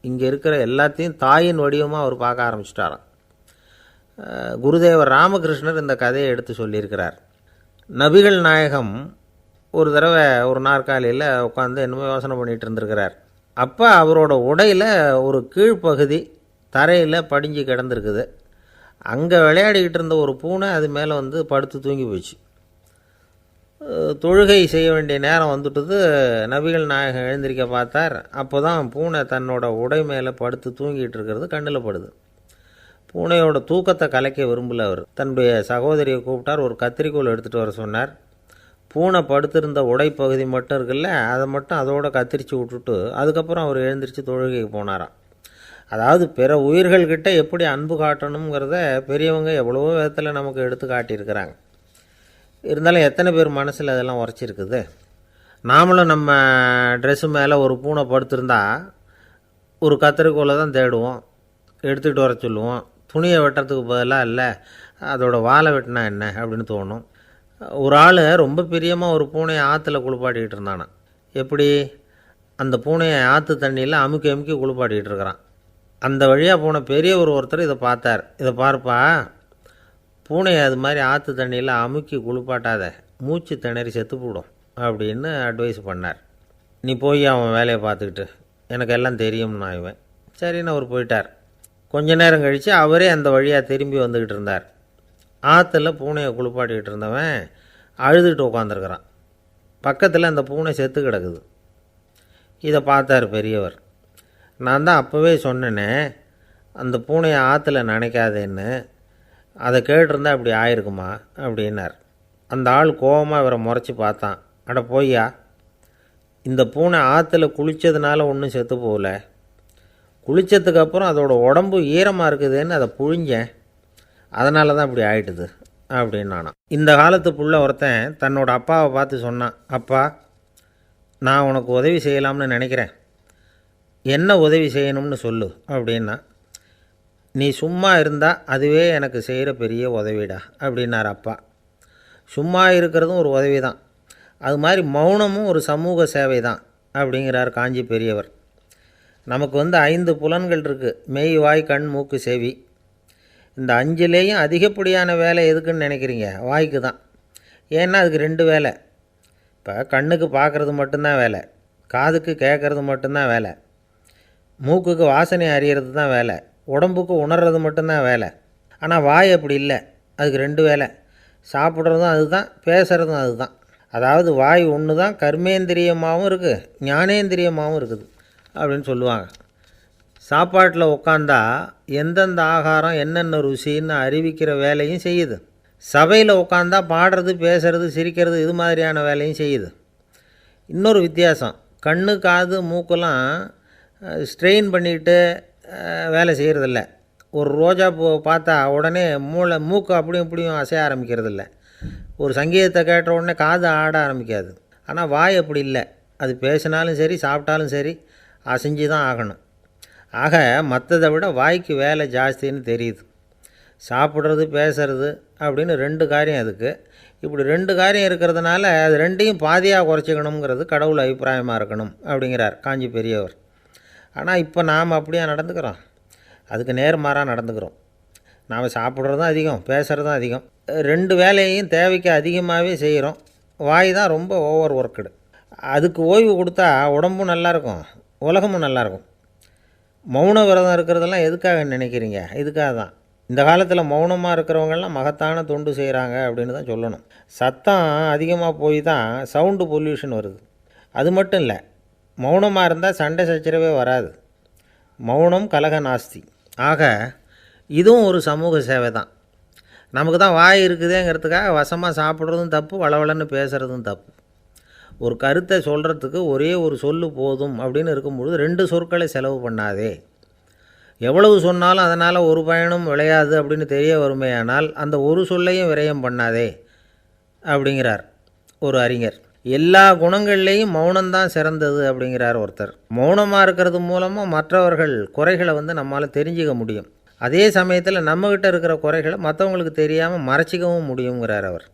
இங்கே இருக்கிற எல்லாத்தையும் தாயின் வடிவமாக அவர் பார்க்க ஆரம்பிச்சிட்டாராம். குருதேவர் ராமகிருஷ்ணர் இந்த கதையை எடுத்து சொல்லியிருக்கிறார். நபிகள் நாயகம் ஒரு தடவை ஒரு நாற்காலியில் உட்காந்து என்னமோ யோசனை பண்ணிகிட்டு இருந்திருக்கிறார். அப்போ அவரோட உடையில் ஒரு கீழ்ப்பகுதி தரையில் படிஞ்சு கிடந்திருக்குது. அங்கே விளையாடிக்கிட்டு இருந்த ஒரு பூனை அது மேலே வந்து படுத்து தூங்கி போச்சு. தொழுகை செய்ய வேண்டிய நேரம் வந்துட்டது. நபிகள் நாயகம் எழுந்திருக்க பார்த்தார். அப்போ தான் பூனை தன்னோட உடை மேலே படுத்து தூங்கிட்டு இருக்கிறது கண்ணில் படுது. பூனையோட தூக்கத்தை கலைக்க விரும்பல அவர். தன்னுடைய சகோதரியை கூப்பிட்டார். ஒரு கத்திரிக்கோல் எடுத்துகிட்டு வர சொன்னார். பூனை படுத்திருந்த உடைப்பகுதி மட்டும் இருக்குல்ல, அதை மட்டும் அதோடு கத்திரிச்சு விட்டுட்டு அதுக்கப்புறம் அவர் எழுந்திரிச்சு தொழுகைக்கு போனாராம். அதாவது பிற உயிர்கள்கிட்ட எப்படி அன்பு காட்டணுங்கிறத பெரியவங்க எவ்வளவோ விதத்தில் நமக்கு எடுத்து காட்டியிருக்கிறாங்க. இருந்தாலும் எத்தனை பேர் மனசில் அதெல்லாம் உரைச்சிருக்குது. நாமளும் நம்ம ட்ரெஸ்ஸு மேலே ஒரு பூனை படுத்திருந்தா ஒரு கத்திரிக்கோலை தான் தேடுவோம், எடுத்துக்கிட்டு வர சொல்லுவோம். துணியை வெட்டுறதுக்கு பதிலாக இல்லை அதோட வாழை வெட்டினா என்ன அப்படின்னு தோணும். ஒரு ஆள் ரொம்ப பிரியமாக ஒரு பூனையை ஆற்றுல குளிப்பாட்டிக்கிட்டு இருந்தானா. எப்படி? அந்த பூனையை ஆற்று தண்ணியில் அமுக்கி அமுக்கி குளிப்பாட்டிக்கிட்டு இருக்கிறான். அந்த வழியாக போன பெரியவர் ஒருத்தர் இதை பார்த்தார். இதை பார்ப்பா, பூனையை அது மாதிரி ஆற்று தண்ணியில் அமுக்கி குளிப்பாட்டாத, மூச்சு திணறி செத்து போடும் அப்படின்னு அட்வைஸ் பண்ணார். நீ போய் அவன் வேலையை பார்த்துக்கிட்டு, எனக்கு எல்லாம் தெரியும்னா இவன். சரின்னு அவர் போயிட்டார். கொஞ்ச நேரம் கழித்து அவரே அந்த வழியாக திரும்பி வந்துக்கிட்டு இருந்தார். ஆற்றுல பூனையை குளிப்பாட்டிக்கிட்டு இருந்தவன் அழுதுகிட்டு உட்காந்துருக்கிறான். பக்கத்தில் அந்த பூனை செத்து கிடக்குது. இதை பார்த்தார் பெரியவர். நான் தான் அப்போவே சொன்னேனே அந்த பூனையை ஆற்றுல நினைக்காதேன்னு, அதை கேட்டிருந்தா அப்படி ஆயிருக்குமா அப்படின்னார். அந்த ஆள் கோபமாக இவரை முறைச்சி பார்த்தான். அட போய்யா, இந்த பூனை ஆற்றுல குளித்ததுனால ஒன்றும் செத்து போகல, குளித்ததுக்கப்புறம் அதோட உடம்பு ஈரமாக இருக்குதுன்னு அதை புழிஞ்சேன், அதனால தான் இப்படி ஆயிட்டுது அப்படின்னு நானாம். இந்த காலத்து புள்ள ஒருத்தன் தன்னோட அப்பாவை பார்த்து சொன்னான், அப்பா நான் உனக்கு உதவி செய்யலாம்னு நினைக்கிறேன், என்ன உதவி செய்யணும்னு சொல்லு அப்படின்னா. நீ சும்மா இருந்தால் அதுவே எனக்கு செய்கிற பெரிய உதவிடா அப்படின்னார் அப்பா. சும்மா இருக்கிறதும் ஒரு உதவி தான், அது மாதிரி மௌனமும் ஒரு சமூக சேவை தான் அப்படிங்கிறார் காஞ்சி பெரியவர். நமக்கு 5 புலன்கள் இருக்குது, மெய் வாய் கண் மூக்கு செவி. இந்த 5லேயும் அதிகப்படியான வேலை எதுக்குன்னு நினைக்கிறீங்க? வாய்க்கு தான். ஏன்னா அதுக்கு 2 வேலை. இப்போ கண்ணுக்கு பார்க்குறது மட்டும்தான் வேலை, காதுக்கு கேட்குறது மட்டும்தான் வேலை, மூக்குக்கு வாசனை அறியறது தான் வேலை, உடம்புக்கு உணர்றது மட்டும்தான் வேலை. ஆனால் வாய் அப்படி இல்லை, அதுக்கு 2 வேலை, சாப்பிட்றதும் அதுதான், பேசுகிறதும் அதுதான். அதாவது வாய் ஒன்று தான் கர்மேந்திரியமாகவும் இருக்குது, ஞானேந்திரியமாகவும் இருக்குது அப்படின்னு சொல்லுவாங்க. சாப்பாட்டில் உட்காந்தா எந்தெந்த ஆகாரம் என்னென்ன ருசின்னு அறிவிக்கிற வேலையும் செய்யுது. சபையில் உட்காந்தா பாடுறது, பேசுறது, சிரிக்கிறது, இது மாதிரியான வேலையும் செய்யுது. இன்னொரு வித்தியாசம், கண்ணு காது மூக்கெல்லாம் ஸ்ட்ரெயின் பண்ணிக்கிட்டு வேலை செய்கிறதில்ல. ஒரு ரோஜா பூ பார்த்தா உடனே மூக்கு அப்படியும் இப்படியும் அசைய ஆரம்பிக்கிறதில்ல. ஒரு சங்கீதத்தை கேட்ட உடனே காது ஆட ஆரம்பிக்காது. ஆனால் வாய் அப்படி இல்லை, அது பேசினாலும் சரி சாப்பிட்டாலும் சரி அசைஞ்சு தான் ஆகணும். ஆக மற்றதை விட வாய்க்கு வேலை ஜாஸ்தின்னு தெரியுது. சாப்பிட்றது பேசுறது அப்படின்னு 2 காரியம் அதுக்கு. இப்படி 2 காரியம் இருக்கிறதுனால அது 2ஐயும் பாதியாக குறைச்சிக்கணுங்கிறது கடவுள் அபிப்பிராயமாக இருக்கணும் அப்படிங்கிறார் காஞ்சி பெரியவர். ஆனால் இப்போ நாம் அப்படியே நடந்துக்கிறோம், அதுக்கு நேர்மாறாக நடந்துக்கிறோம். நாம் சாப்பிட்றதும் அதிகம், பேசுகிறதும் அதிகம், 2 வேலையையும் தேவைக்கு அதிகமாகவே செய்கிறோம். வாய் தான் ரொம்ப ஓவர் ஒர்க்குடு. அதுக்கு ஓய்வு கொடுத்தா உடம்பும் நல்லாயிருக்கும், உலகமும் நல்லாயிருக்கும். மௌன விரதம் இருக்கிறதெல்லாம் எதுக்காக நினைக்கிறீங்க? இதுக்காக தான். இந்த காலத்தில் மௌனமாக இருக்கிறவங்கெல்லாம் மகத்தான தொண்டு செய்கிறாங்க அப்படின்னு தான் சொல்லணும். சத்தம் அதிகமாக போய் தான் சவுண்டு பொல்யூஷன் வருது. அது மட்டும் இல்லை, மௌனமாக இருந்தால் சண்டை சச்சரவே வராது. மௌனம் கலக நாஸ்தி. ஆக இதுவும் ஒரு சமூக சேவை தான். நமக்கு தான் வாய் இருக்குதேங்கிறதுக்காக வசமாக சாப்பிட்றதும் தப்பு, வளவளன்னு பேசுகிறதும் தப்பு. ஒரு கருத்தை சொல்கிறதுக்கு ஒரே ஒரு சொல்லு போதும் அப்படின்னு இருக்கும்பொழுது 2 சொற்களை செலவு பண்ணாதே. எவ்வளவு சொன்னாலும் அதனால் ஒரு பயனும் விளையாது அப்படின்னு தெரிய வருமேயானால் அந்த ஒரு சொல்லையும் விரயம் பண்ணாதே அப்படிங்கிறார் ஒரு அறிஞர். எல்லா குணங்கள்லேயும் மௌனம்தான் சிறந்தது அப்படிங்கிறார் ஒருத்தர். மௌனமாக இருக்கிறது மூலமாக மற்றவர்கள் குறைகளை நம்மால் தெரிஞ்சிக்க முடியும். அதே சமயத்தில் நம்மக்கிட்ட இருக்கிற குறைகளை மற்றவங்களுக்கு தெரியாமல் மறைச்சிக்கவும் முடியுங்கிறார் அவர்.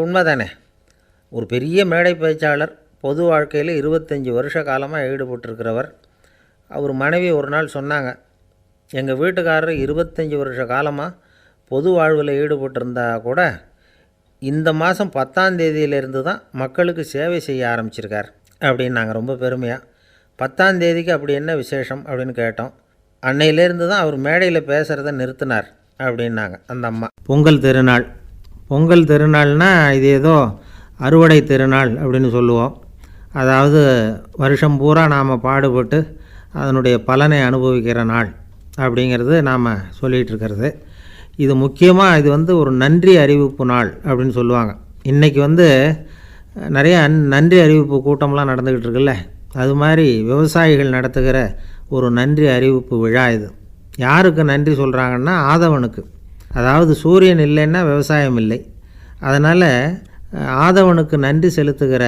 உண்மைதானே? ஒரு பெரிய மேடை பேச்சாளர், பொது வாழ்க்கையில் 25 வருஷ காலமாக ஈடுபட்டிருக்கிறவர். அவர் மனைவி ஒரு நாள் சொன்னாங்க, எங்கள் வீட்டுக்காரர் 25 வருஷ காலமாக பொது வாழ்வில் ஈடுபட்டிருந்தா கூட இந்த மாதம் 10ஆம் தேதியிலேருந்து தான் மக்களுக்கு சேவை செய்ய ஆரம்பிச்சிருக்கார் அப்படின்னாங்க ரொம்ப பெருமையாக. 10ஆம் தேதிக்கு அப்படி என்ன விசேஷம் அப்படின்னு கேட்டோம். அன்னையிலேருந்து தான் அவர் மேடையில் பேசுகிறத நிறுத்தினார் அப்படின்னாங்க அந்த அம்மா. பொங்கல் திருநாள். பொங்கல் திருநாள்னால் இது ஏதோ அறுவடை திருநாள் அப்படின்னு சொல்லுவோம். அதாவது வருஷம் பூரா நாம் பாடுபட்டு அதனுடைய பலனை அனுபவிக்கிற நாள் அப்படிங்கிறது நாம் சொல்லிகிட்டு இருக்கிறது. இது முக்கியமாக இது ஒரு நன்றி அறிவிப்பு நாள் அப்படின்னு சொல்லுவாங்க. இன்றைக்கி நிறைய நன்றி அறிவிப்பு கூட்டம்லாம் நடந்துக்கிட்டு இருக்குல்ல, அது மாதிரி விவசாயிகள் நடத்துகிற ஒரு நன்றி அறிவிப்பு விழா இது. யாருக்கு நன்றி சொல்கிறாங்கன்னா ஆதவனுக்கு. அதாவது சூரியன் இல்லைன்னா விவசாயம் இல்லை. அதனால் ஆதவனுக்கு நன்றி செலுத்துகிற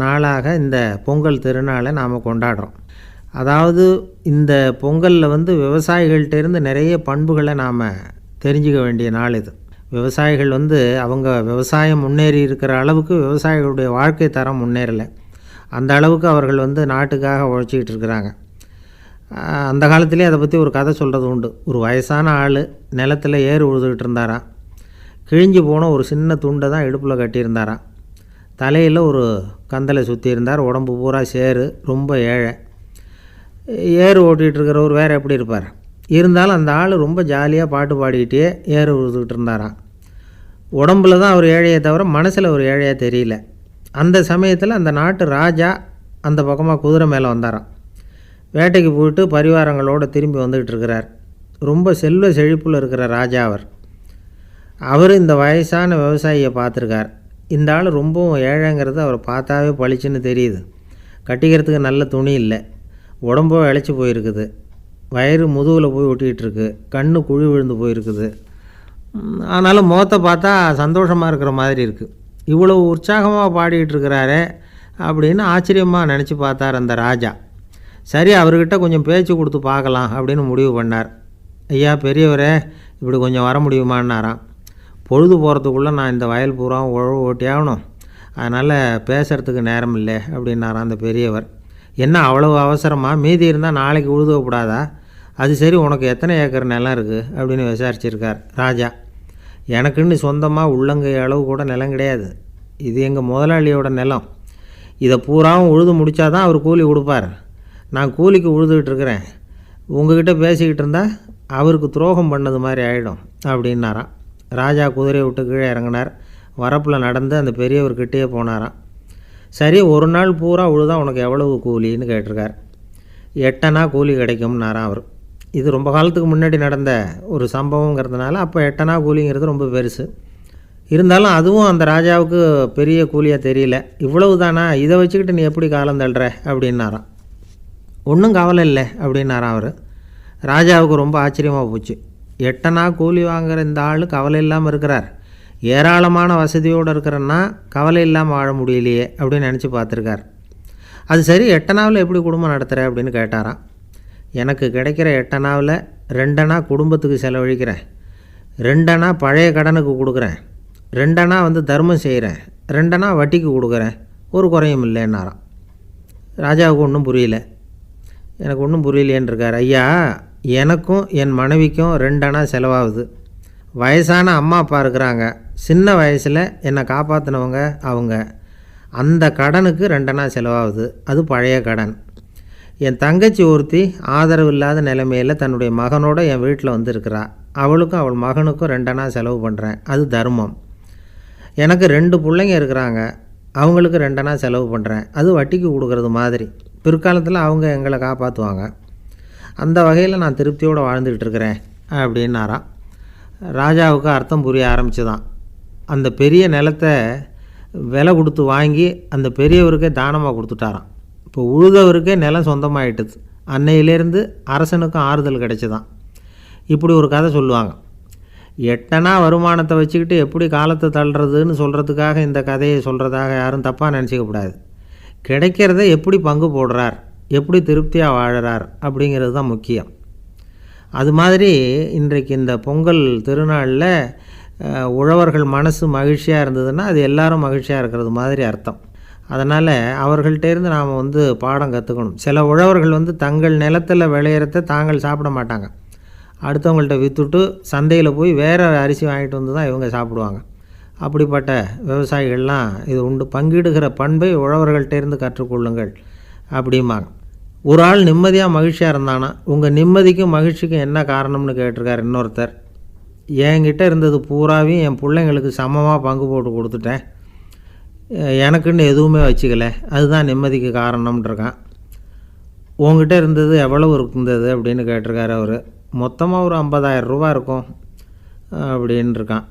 நாளாக இந்த பொங்கல் திருநாளை நாம் கொண்டாடுறோம். அதாவது இந்த பொங்கலில் விவசாயிகள்கிட்டேருந்து நிறைய பண்புகளை நாம் தெரிஞ்சுக்க வேண்டிய நாள் இது. விவசாயிகள் அவங்க விவசாயம் முன்னேறி இருக்கிற அளவுக்கு விவசாயிகளுடைய வாழ்க்கை தரம் முன்னேறலை. அந்த அளவுக்கு அவர்கள் நாட்டுக்காக உழைச்சிக்கிட்டு இருக்கிறாங்க. அந்த காலத்துலேயே அதை பற்றி ஒரு கதை சொல்கிறது உண்டு. ஒரு வயசான ஆள் நிலத்தில் ஏறு உழுதுகிட்டு இருந்தாராம். கிழிஞ்சு போன ஒரு சின்ன துண்டை தான் இடுப்பில் கட்டியிருந்தாராம். தலையில் ஒரு கந்தலை சுற்றி இருந்தார். உடம்பு பூரா சேரு, ரொம்ப ஏழை. ஏறு ஓட்டிகிட்டு இருக்கிறவர் வேறு எப்படி இருப்பார்? இருந்தாலும் அந்த ஆள் ரொம்ப ஜாலியாக பாட்டு பாடிக்கிட்டே ஏறு உழுதுகிட்டு இருந்தாராம். உடம்புல தான் அவர் ஏழையை தவிர மனசில் ஒரு ஏழையாக தெரியல. அந்த சமயத்தில் அந்த நாட்டு ராஜா அந்த பக்கமாக குதிரை மேலே வந்தாராம். வேட்டைக்கு போயிட்டு பரிவாரங்களோடு திரும்பி வந்துக்கிட்டு இருக்கிறார். ரொம்ப செல்வ செழிப்பில் இருக்கிற ராஜா அவர் இந்த வயசான விவசாயியை பார்த்துருக்கார். இந்த ஆள் ரொம்பவும் ஏழைங்கிறது அவர் பார்த்தாவே பளிச்சுன்னு தெரியுது. கட்டிக்கிறதுக்கு நல்ல துணி இல்லை, உடம்போ இழைச்சி போயிருக்குது, வயிறு முதுகில் போய் ஒட்டிக்கிட்டு இருக்கு, கண்ணு குழி விழுந்து போயிருக்குது. ஆனாலும் முகத்தை பார்த்தா சந்தோஷமாக இருக்கிற மாதிரி இருக்குது. இவ்வளோ உற்சாகமாக பாடிக்கிட்டு இருக்கிறாரே அப்படின்னு ஆச்சரியமாக நினச்சி பார்த்தார் அந்த ராஜா. சரி, அவர்கிட்ட கொஞ்சம் பேச்சு கொடுத்து பார்க்கலாம் அப்படின்னு முடிவு பண்ணார். ஐயா பெரியவரே, இப்படி கொஞ்சம் வர முடியுமான்னாராம். பொழுது போகிறதுக்குள்ளே நான் இந்த வயல் பூரா உழவு ஓட்டி ஆகணும், அதனால் பேசுகிறதுக்கு நேரம் இல்லை அப்படின்னாராம் அந்த பெரியவர். என்ன அவ்வளவு அவசரமாக? மீதி இருந்தால் நாளைக்கு உழுதக்கூடாதா? அது சரி, உனக்கு எத்தனை ஏக்கர் நிலம் இருக்குது அப்படின்னு விசாரிச்சிருக்கார் ராஜா. எனக்குன்னு சொந்தமாக உள்ளங்கை அளவு கூட நிலம் கிடையாது. இது எங்கள் முதலாளியோட நிலம். இதை பூராவும் உழுது முடித்தாதான் அவர் கூலி கொடுப்பார். நான் கூலிக்கு உழுதுகிட்டு இருக்கிறேன். உங்ககிட்ட பேசிக்கிட்டு இருந்தால் அவருக்கு துரோகம் பண்ணது மாதிரி ஆகிடும் அப்படின்னாராம். ராஜா குதிரையை விட்டு கீழே இறங்கினார். வரப்பில் நடந்து அந்த பெரியவர்கிட்டே போனாராம். சரி, ஒரு நாள் பூரா உழுதா உனக்கு எவ்வளவு கூலின்னு கேட்டிருக்கார். 8 அணா கூலி கிடைக்கும்னாராம் அவர். இது ரொம்ப காலத்துக்கு முன்னாடி நடந்த ஒரு சம்பவங்கிறதுனால அப்போ 8 அணா கூலிங்கிறது ரொம்ப பெருசு. இருந்தாலும் அதுவும் அந்த ராஜாவுக்கு பெரிய கூலியாக தெரியல. இவ்வளவு தானா, இதை வச்சுக்கிட்டு நீ எப்படி காலம் தள்ளுற அப்படின்னாராம். ஒன்றும் கவலை இல்லை அப்படின்னாராம் அவர். ராஜாவுக்கு ரொம்ப ஆச்சரியமாக போச்சு. 8 அணா கூலி வாங்குகிற இந்த ஆள் கவலை இல்லாமல் இருக்கிறார், ஏராளமான வசதியோடு இருக்கிறன்னா கவலை இல்லாமல் வாழ முடியலையே அப்படின்னு நினச்சி பார்த்துருக்கார். அது சரி, 8 அணாவில் எப்படி குடும்பம் நடத்துகிற அப்படின்னு கேட்டாராம். எனக்கு கிடைக்கிற 8 அணாவில் 2 அணா குடும்பத்துக்கு செலவழிக்கிறேன், 2 அணா பழைய கடனுக்கு கொடுக்குறேன், 2 அணா தர்மம் செய்கிறேன், 2 அணா வட்டிக்கு கொடுக்குறேன், ஒரு குறையும் இல்லைன்னாராம். ராஜாவுக்கு ஒன்றும் புரியல. எனக்கு ஒன்றும் புரியலேன்னு இருக்கார். ஐயா, எனக்கும் என் மனைவிக்கும் 2 அணா செலவாகுது. வயசான அம்மா அப்பா இருக்கிறாங்க, சின்ன வயசில் என்னை காப்பாற்றினவங்க அவங்க. அந்த கடனுக்கு 2 அணா செலவாகுது, அது பழைய கடன். என் தங்கச்சி ஒருத்தி ஆதரவு இல்லாத நிலைமையில் தன்னுடைய மகனோட என் வீட்டில் இருக்கிறா. அவளுக்கும் அவள் மகனுக்கும் 2 அணா செலவு பண்ணுறேன், அது தர்மம். எனக்கு 2 பிள்ளைங்க இருக்கிறாங்க, அவங்களுக்கு 2 அணா செலவு பண்ணுறேன், அது வட்டிக்கு கொடுக்கறது மாதிரி. பிற்காலத்தில் அவங்க எங்களை காப்பாற்றுவாங்க. அந்த வகையில் நான் திருப்தியோடு வாழ்ந்துக்கிட்டு இருக்கிறேன் அப்படின்னாராம். ராஜாவுக்கு அர்த்தம் புரிய ஆரம்பிச்சுதான். அந்த பெரிய நிலத்தை விலை கொடுத்து வாங்கி அந்த பெரியவருக்கே தானமாக கொடுத்துட்டாராம். இப்போ உழுதவருக்கே நிலம் சொந்தமாகிட்டுது. அன்னையிலேருந்து அரசனுக்கும் ஆறுதல் கிடைச்சிதான். இப்படி ஒரு கதை சொல்லுவாங்க. எட்டனா வருமானத்தை வச்சுக்கிட்டு எப்படி காலத்தை தள்ளுறதுன்னு சொல்கிறதுக்காக இந்த கதையை சொல்கிறதாக யாரும் தப்பாக நினச்சிக்கக்கூடாது. கிடைக்கிறத எப்படி பங்கு போடுறார், எப்படி திருப்தியாக வாழறார் அப்படிங்கிறது தான் முக்கியம். அது மாதிரி இன்றைக்கு இந்த பொங்கல் திருநாளில் உழவர்கள் மனசு மகிழ்ச்சியாக இருந்ததுன்னா அது எல்லாரும் மகிழ்ச்சியாக இருக்கிறது மாதிரி அர்த்தம். அதனால் அவர்கள்ட்டேருந்து நாம் பாடம் கற்றுக்கணும். சில உழவர்கள் தங்கள் நிலத்தில் விளையிறத தாங்கள் சாப்பிட மாட்டாங்க. அடுத்தவங்கள்ட்ட விற்றுட்டு சந்தையில் போய் வேறு அரிசி வாங்கிட்டு வந்து தான் இவங்க சாப்பிடுவாங்க. அப்படிப்பட்ட விவசாயிகள்லாம் இது உண்டு. பங்கிடுகிற பண்பை உழவர்கள்ட்டேருந்து கற்றுக்கொள்ளுங்கள் அப்படிம்பாங்க. ஒரு ஆள் நிம்மதியாக மகிழ்ச்சியாக இருந்தானா, உங்கள் நிம்மதிக்கும் மகிழ்ச்சிக்கும் என்ன காரணம்னு கேட்டிருக்கார் இன்னொருத்தர். என்கிட்ட இருந்தது பூராவையும் என் பிள்ளைங்களுக்கு சமமாக பங்கு போட்டு கொடுத்துட்டேன், எனக்குன்னு எதுவுமே வச்சுக்கல, அதுதான் நிம்மதிக்கு காரணம்ன்றிருக்கான். உங்ககிட்ட இருந்தது எவ்வளவு இருந்தது அப்படின்னு கேட்டிருக்காரு அவர். மொத்தமாக ஒரு 50,000 ரூபா இருக்கும் அப்படின்னு இருக்கான்.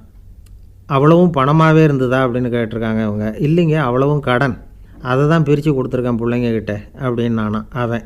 அவ்வளவும் பணமாகவே இருந்ததா அப்படின்னு கேட்டிருக்காங்க இவங்க. இல்லைங்க, அவ்வளவும் கடன், அதை தான் பிரித்து கொடுத்துருக்கேன் பிள்ளைங்கக்கிட்ட அப்படின்னு நானும். அவன்